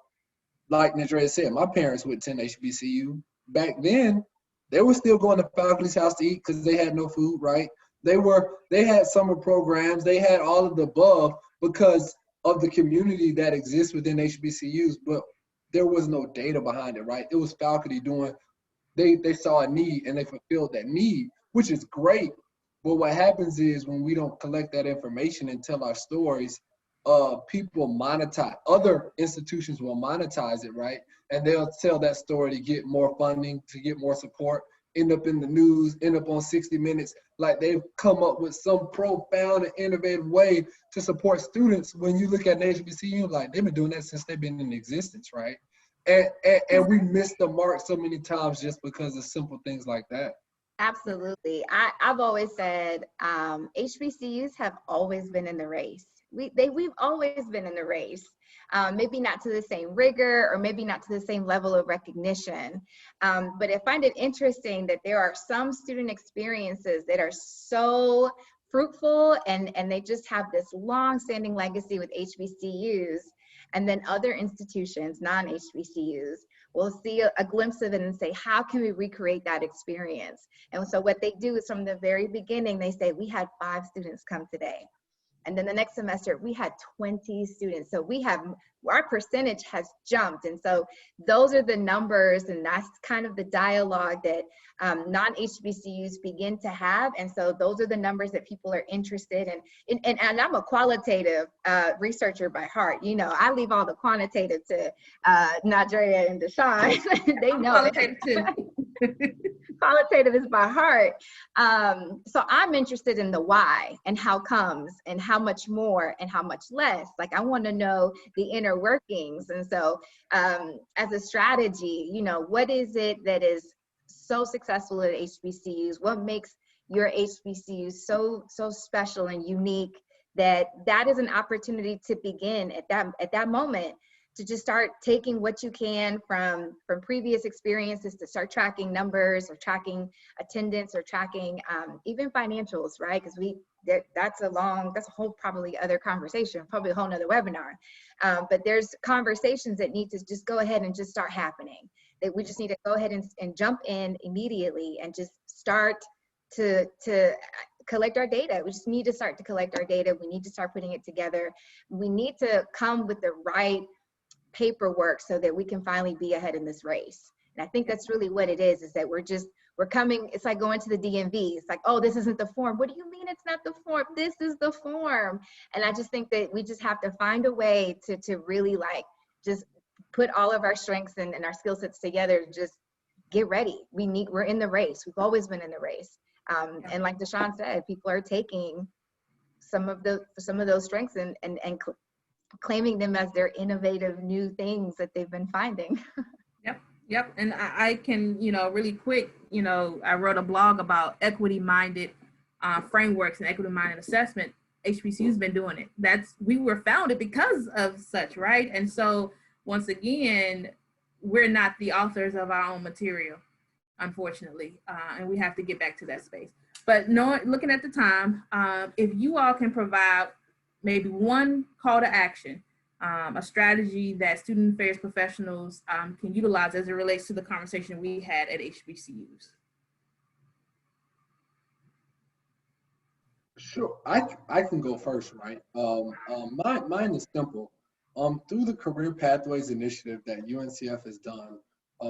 like Nadrea said, my parents went to an HBCU. Back then, they were still going to faculty's house to eat because they had no food, right? They had summer programs, they had all of the above because of the community that exists within HBCUs, but there was no data behind it, right? It was faculty doing, they saw a need and they fulfilled that need, which is great. But what happens is when we don't collect that information and tell our stories, people monetize, other institutions will monetize it, right? And they'll tell that story to get more funding, to get more support, end up in the news, end up on 60 Minutes, like they've come up with some profound and innovative way to support students. When you look at an HBCU, like they've been doing that since they've been in existence, right? And we miss the mark so many times just because of simple things like that. Absolutely. I've always said HBCUs have always been in the race. We've always been in the race. Maybe not to the same rigor or maybe not to the same level of recognition. But I find it interesting that there are some student experiences that are so fruitful and they just have this long-standing legacy with HBCUs, and then other institutions, non-HBCUs, will see a glimpse of it and say, how can we recreate that experience? And so what they do is from the very beginning, they say, we had 5 students come today. And then the next semester, we had 20 students. So our percentage has jumped. And so those are the numbers, and that's kind of the dialogue that non-HBCUs begin to have. And so those are the numbers that people are interested in. And I'm a qualitative researcher by heart. You know, I leave all the quantitative to Nadrea and Deshawn. They know Qualitative too. Qualitative is by heart. So I'm interested in the why and how comes and how much more and how much less. Like, I want to know the inner workings. And so as a strategy, you know, what is it that is so successful at HBCUs? What makes your HBCU so special and unique that is an opportunity to begin at that moment, to just start taking what you can from previous experiences, to start tracking numbers or tracking attendance or tracking even financials, right? Because that's a whole probably other conversation, probably a whole nother webinar. But there's conversations that need to just go ahead and just start happening. That we just need to go ahead and jump in immediately and just start to collect our data. We just need to start to collect our data. We need to start putting it together. We need to come with the right paperwork so that we can finally be ahead in this race. And I think that's really what it is that we're coming, it's like going to the DMV. It's like, oh, this isn't the form. What do you mean it's not the form? This is the form. And I just think that we just have to find a way to really like just put all of our strengths and our skill sets together, just get ready. We're in the race. We've always been in the race. And like Deshawn said, people are taking some of those strengths and claiming them as their innovative new things that they've been finding. Yep. And I can, really quick, I wrote a blog about equity-minded frameworks and equity-minded assessment. HBCU's been doing it. We were founded because of such, right? And so once again, we're not the authors of our own material, unfortunately, and we have to get back to that space. But looking at the time, if you all can provide maybe one call to action, a strategy that student affairs professionals can utilize as it relates to the conversation we had at HBCUs. Sure, I can go first, right? Mine is simple. Through the Career Pathways Initiative that UNCF has done,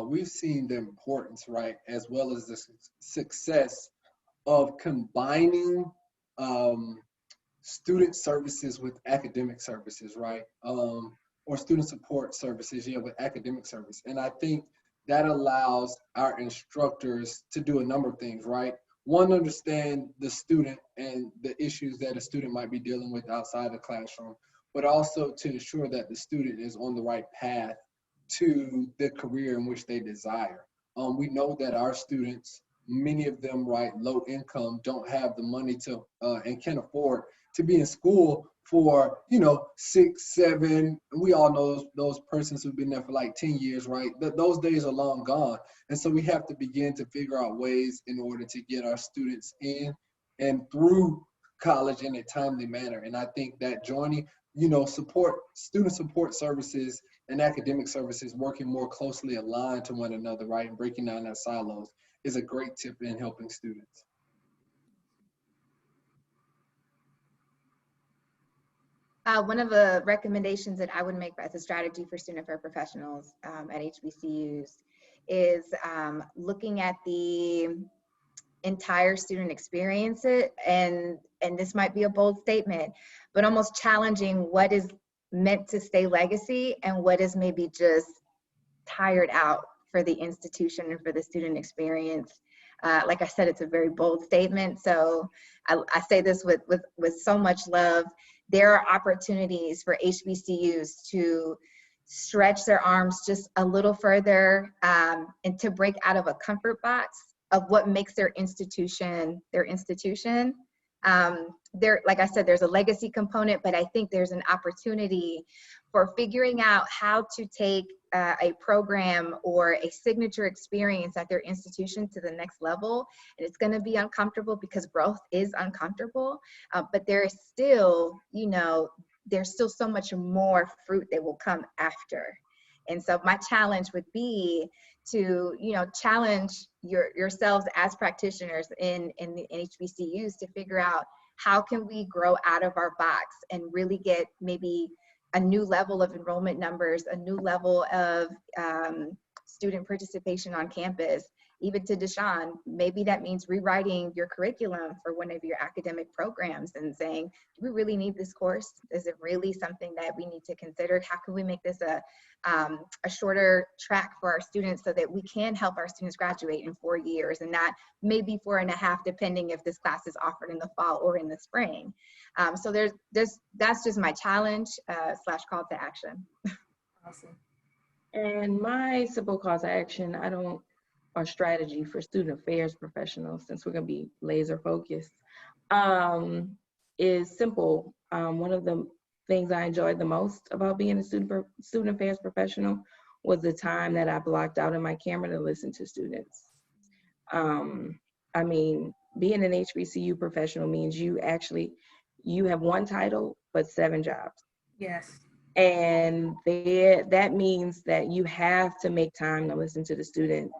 we've seen the importance, right, as well as the success of combining student services with academic services, right? Or student support services, with academic service. And I think that allows our instructors to do a number of things, right? One, understand the student and the issues that a student might be dealing with outside the classroom, but also to ensure that the student is on the right path to the career in which they desire. We know that our students, many of them, right, low income, don't have the money to and can't afford to be in school for 6, 7. We all know those persons who've been there for like 10 years, right? Those days are long gone. And so we have to begin to figure out ways in order to get our students in and through college in a timely manner. And I think that joining student support services and academic services working more closely aligned to one another, right, and breaking down that silos is a great tip in helping students. One of the recommendations that I would make as a strategy for student affairs professionals at HBCUs is looking at the entire student experience, and this might be a bold statement, but almost challenging what is meant to stay legacy and what is maybe just tired out for the institution and for the student experience. Like I said, it's a very bold statement, so I say this with so much love. There are opportunities for HBCUs to stretch their arms just a little further and to break out of a comfort box of what makes their institution their institution. Like I said, there's a legacy component, but I think there's an opportunity for figuring out how to take a program or a signature experience at their institution to the next level. And it's going to be uncomfortable because growth is uncomfortable, but there is still, there's still so much more fruit that will come after. And so my challenge would be to, challenge yourselves as practitioners in HBCUs to figure out how can we grow out of our box and really get maybe a new level of enrollment numbers, a new level of student participation on campus. Even to Deshaun, maybe that means rewriting your curriculum for one of your academic programs and saying, do we really need this course? Is it really something that we need to consider? How can we make this a shorter track for our students so that we can help our students graduate in 4 years and not maybe 4.5, depending if this class is offered in the fall or in the spring. So that's just my challenge / call to action. Awesome. And my simple call to action, or strategy for student affairs professionals, since we're going to be laser focused, is simple. One of the things I enjoyed the most about being a student affairs professional was the time that I blocked out in my camera to listen to students. I mean, being an HBCU professional means you have one title, but 7 jobs. Yes. And that means that you have to make time to listen to the student.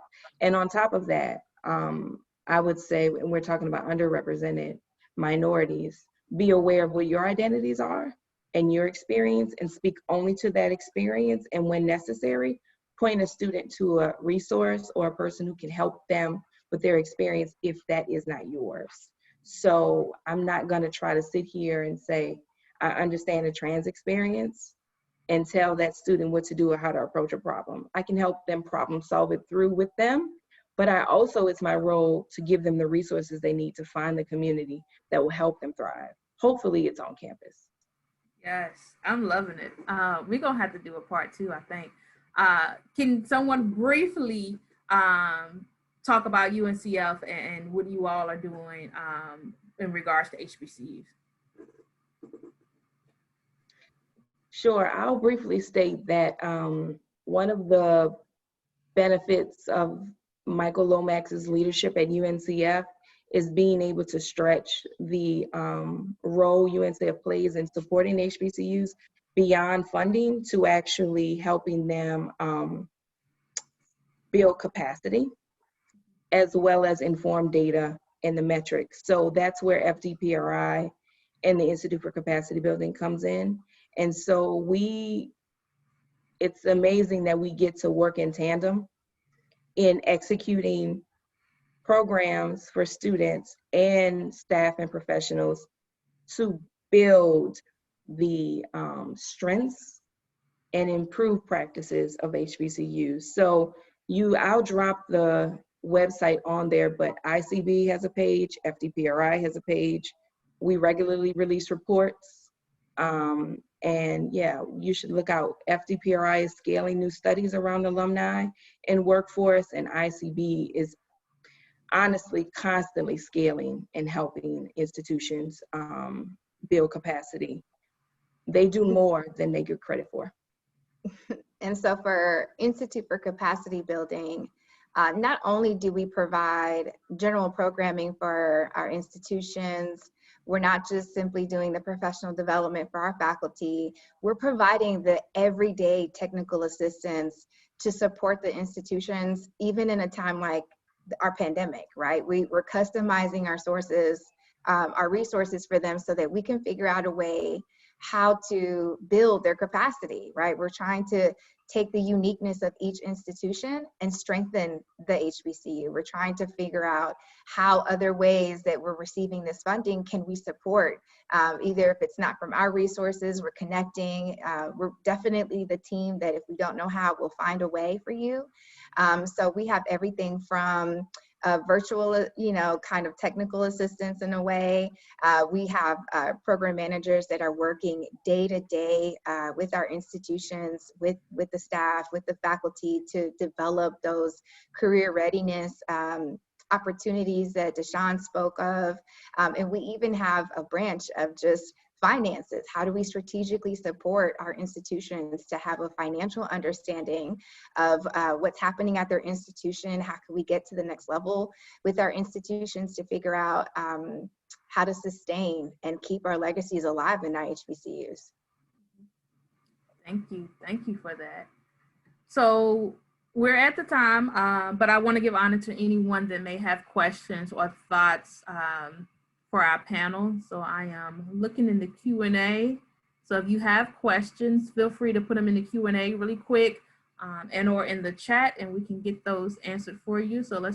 And on top of that, I would say, when we're talking about underrepresented minorities, be aware of what your identities are and your experience, and speak only to that experience. And when necessary, point a student to a resource or a person who can help them with their experience if that is not yours. So I'm not going to try to sit here and say, I understand the trans experience and tell that student what to do or how to approach a problem. I can help them problem solve it through with them, but it's my role to give them the resources they need to find the community that will help them thrive. Hopefully it's on campus. Yes, I'm loving it. We're gonna have to do a part 2, I think. Can someone briefly talk about UNCF and what you all are doing in regards to HBCUs? Sure, I'll briefly state that one of the benefits of Michael Lomax's leadership at UNCF is being able to stretch the role UNCF plays in supporting HBCUs beyond funding to actually helping them build capacity, as well as inform data and the metrics. So that's where FDPRI and the Institute for Capacity Building comes in. And so it's amazing that we get to work in tandem in executing programs for students and staff and professionals to build the strengths and improve practices of HBCUs. So I'll drop the website on there, but ICB has a page, FDPRI has a page. We regularly release reports. And yeah, you should look out. FDPRI is scaling new studies around alumni and workforce, and ICB is honestly constantly scaling and helping institutions build capacity. They do more than they get credit for. And so for Institute for Capacity Building, not only do we provide general programming for our institutions, we're not just simply doing the professional development for our faculty, we're providing the everyday technical assistance to support the institutions, even in a time like our pandemic, right? We're customizing our resources for them so that we can figure out a way how to build their capacity, right? We're trying to take the uniqueness of each institution and strengthen the HBCU. We're trying to figure out how other ways that we're receiving this funding can we support, either if it's not from our resources, we're connecting. We're definitely the team that if we don't know how, we'll find a way for you. So we have everything from virtual, kind of technical assistance in a way. We have program managers that are working day to day with our institutions, with the staff, with the faculty to develop those career readiness opportunities that Deshaun spoke of. And we even have a branch of just finances. How do we strategically support our institutions to have a financial understanding of what's happening at their institution? How can we get to the next level with our institutions to figure out how to sustain and keep our legacies alive in our HBCUs? Thank you for that. So we're at the time, but I want to give honor to anyone that may have questions or thoughts for our panel. So I am looking in the Q&A. So if you have questions, feel free to put them in the Q&A really quick and or in the chat, and we can get those answered for you. So we'll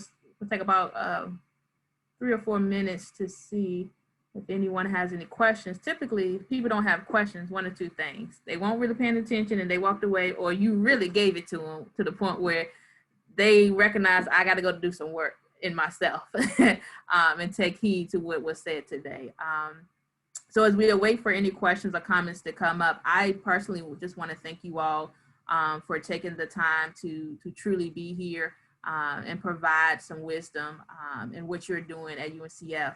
take about 3 or 4 minutes to see if anyone has any questions. Typically, people don't have questions, one or two things. They weren't really paying attention and they walked away, or you really gave it to them to the point where they recognize I got to go do some work in myself and take heed to what was said today. So as we await for any questions or comments to come up, I personally just want to thank you all for taking the time to truly be here and provide some wisdom in what you're doing at UNCF.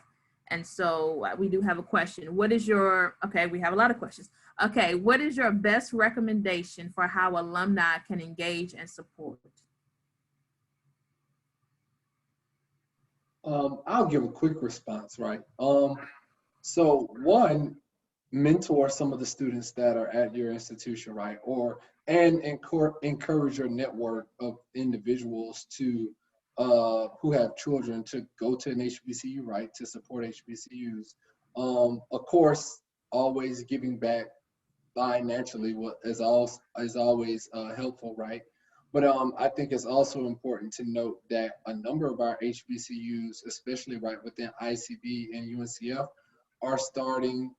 And so we do have a question. What is your, okay, we have a lot of questions. Okay, what is your best recommendation for how alumni can engage and support? I'll give a quick response, right? So one, mentor some of the students that are at your institution, right? And encourage your network of individuals to who have children to go to an HBCU, right? To support HBCUs. Of course, always giving back financially is always helpful, right? But I think it's also important to note that a number of our HBCUs, especially right within ICB and UNCF, are starting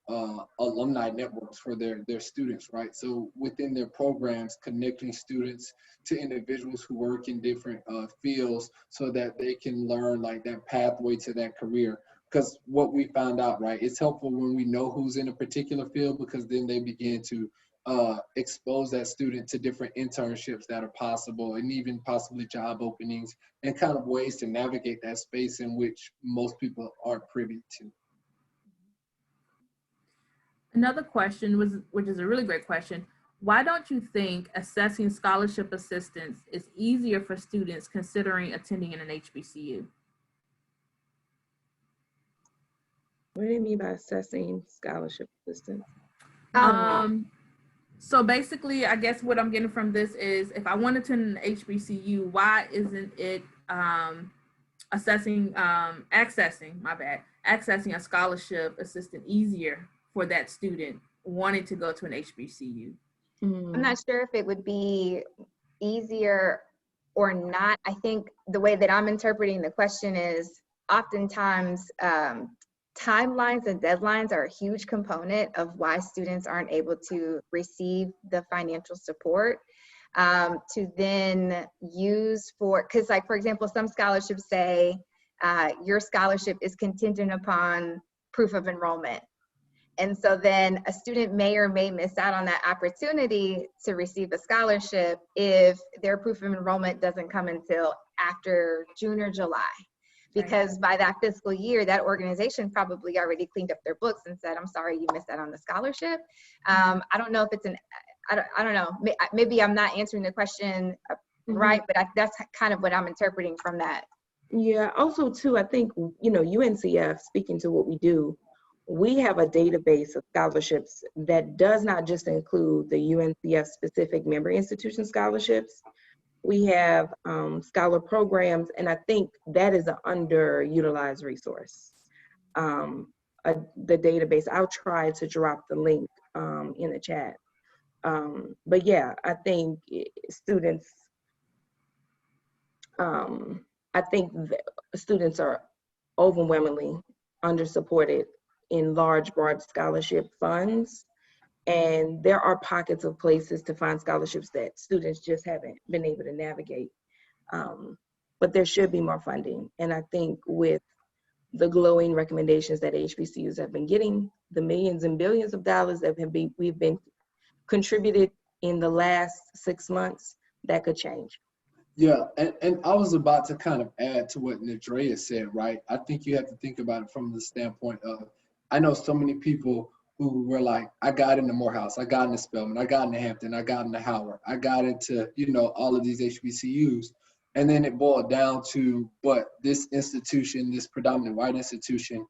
alumni networks for their students, right? So within their programs, connecting students to individuals who work in different fields so that they can learn like that pathway to that career. Because what we found out, right, it's helpful when we know who's in a particular field, because then they begin to expose that student to different internships that are possible and even possibly job openings and kind of ways to navigate that space in which most people aren't privy to. Another question was, which is a really great question. Why don't you think assessing scholarship assistance is easier for students considering attending in an HBCU? What do you mean by assessing scholarship assistance? So basically, I guess what I'm getting from this is, if I wanted to attend an HBCU, why isn't it accessing a scholarship assistant easier for that student wanting to go to an HBCU? I'm not sure if it would be easier or not. I think the way that I'm interpreting the question is oftentimes timelines and deadlines are a huge component of why students aren't able to receive the financial support to then use for, because like, for example, some scholarships say your scholarship is contingent upon proof of enrollment. And so then a student may or may miss out on that opportunity to receive a scholarship if their proof of enrollment doesn't come until after June or July. Because by that fiscal year, that organization probably already cleaned up their books and said, I'm sorry, you missed out on the scholarship. I don't know if it's I don't know, maybe I'm not answering the question right, but that's kind of what I'm interpreting from that. Yeah, also too, I think, you know, UNCF, speaking to what we do, we have a database of scholarships that does not just include the UNCF specific member institution scholarships. We have scholar programs, and I think that is an underutilized resource. The database, I'll try to drop the link in the chat. But yeah, I think students, I think students are overwhelmingly undersupported in large, broad scholarship funds. And there are pockets of places to find scholarships that students just haven't been able to navigate. But there should be more funding. And I think with the glowing recommendations that HBCUs have been getting, the millions and billions of dollars that we've been contributed in the last 6 months, that could change. Yeah, and I was about to kind of add to what Nadrea said, right? I think you have to think about it from the standpoint of, I know so many people who were like, I got into Morehouse, I got into Spelman, I got into Hampton, I got into Howard, I got into, you know, all of these HBCUs. And then it boiled down to, but this institution, this predominantly white institution,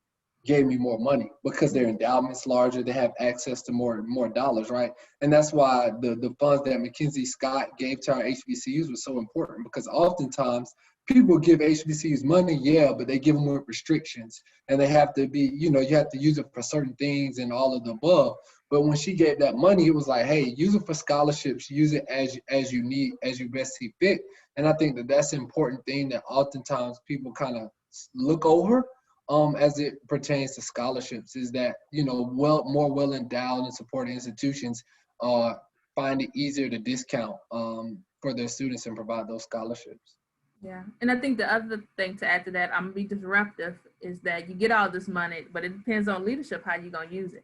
gave me more money because their endowment's larger, they have access to more dollars, right? And that's why the funds that Mackenzie Scott gave to our HBCUs was so important, because oftentimes people give HBCUs money, yeah, but they give them with restrictions, and they have to be, you have to use it for certain things and all of the above. But when she gave that money, it was like, hey, use it for scholarships, use it as you need, as you best see fit. And I think that that's an important thing that oftentimes people kind of look over as it pertains to scholarships, is that, more well endowed and supported institutions find it easier to discount for their students and provide those scholarships. Yeah, and I think the other thing to add to that, I'm gonna be disruptive, is that you get all this money, but it depends on leadership how you're gonna use it.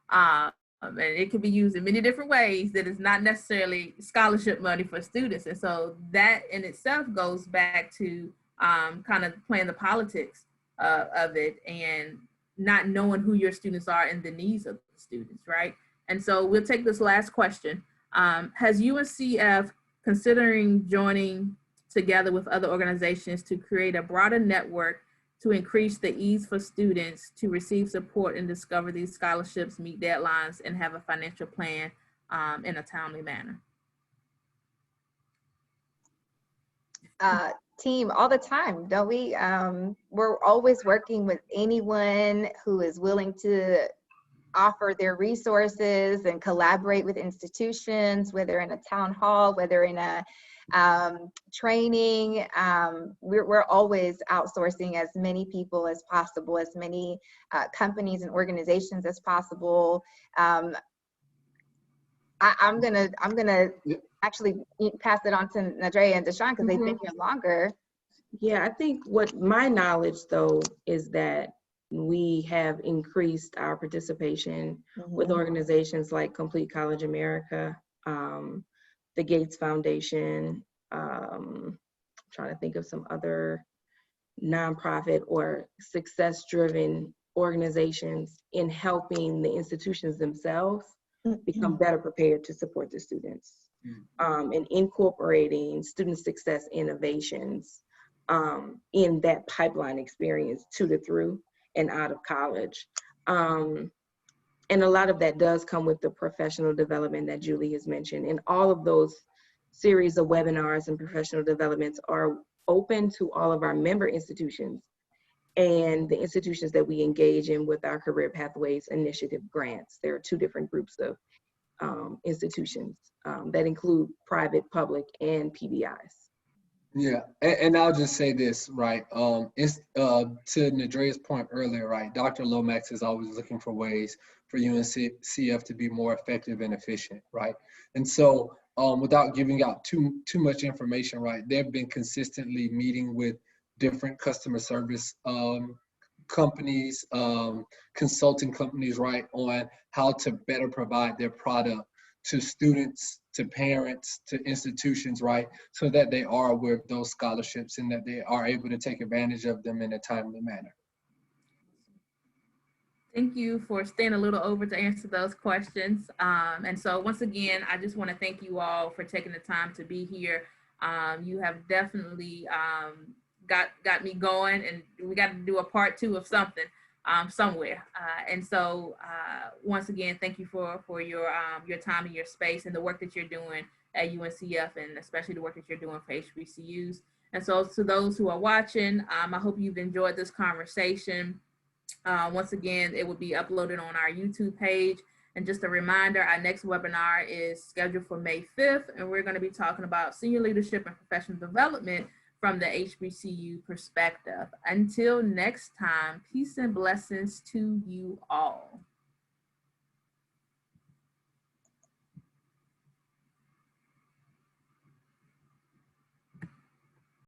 And it can be used in many different ways that is not necessarily scholarship money for students. And so that in itself goes back to kind of playing the politics of it and not knowing who your students are and the needs of the students, right? And so we'll take this last question. Has UNCF considering joining together with other organizations to create a broader network to increase the ease for students to receive support and discover these scholarships, meet deadlines, and have a financial plan in a timely manner? Team, all the time, don't we? We're always working with anyone who is willing to offer their resources and collaborate with institutions, whether in a town hall, whether in a training. We're always outsourcing as many people as possible, as many companies and organizations as possible. I'm gonna actually pass it on to Nadrea and Deshawn because they've been here longer. Yeah, I think what my knowledge though is that we have increased our participation with organizations like Complete College America, the Gates Foundation, trying to think of some other nonprofit or success-driven organizations in helping the institutions themselves become better prepared to support the students, and incorporating student success innovations in that pipeline experience to the through and out of college. And a lot of that does come with the professional development that Julie has mentioned. And all of those series of webinars and professional developments are open to all of our member institutions and the institutions that we engage in with our Career Pathways Initiative grants. There are two different groups of institutions that include private, public, and PBIs. Yeah, and I'll just say this, right? It's to Nadrea's point earlier, right? Dr. Lomax is always looking for ways for UNCF to be more effective and efficient, right? And so, without giving out too much information, right? They've been consistently meeting with different customer service companies, consulting companies, right, on how to better provide their product to students, to parents, to institutions, right? So that they are aware of those scholarships and that they are able to take advantage of them in a timely manner. Thank you for staying a little over to answer those questions. And so once again, I just want to thank you all for taking the time to be here. You have definitely got me going, and we got to do a part 2 of something somewhere. And so once again, thank you for your time and your space and the work that you're doing at UNCF, and especially the work that you're doing for HBCUs. And so to those who are watching, I hope you've enjoyed this conversation. Once again, it will be uploaded on our YouTube page. And just a reminder, our next webinar is scheduled for May 5th, and we're going to be talking about senior leadership and professional development from the HBCU perspective. Until next time, peace and blessings to you all.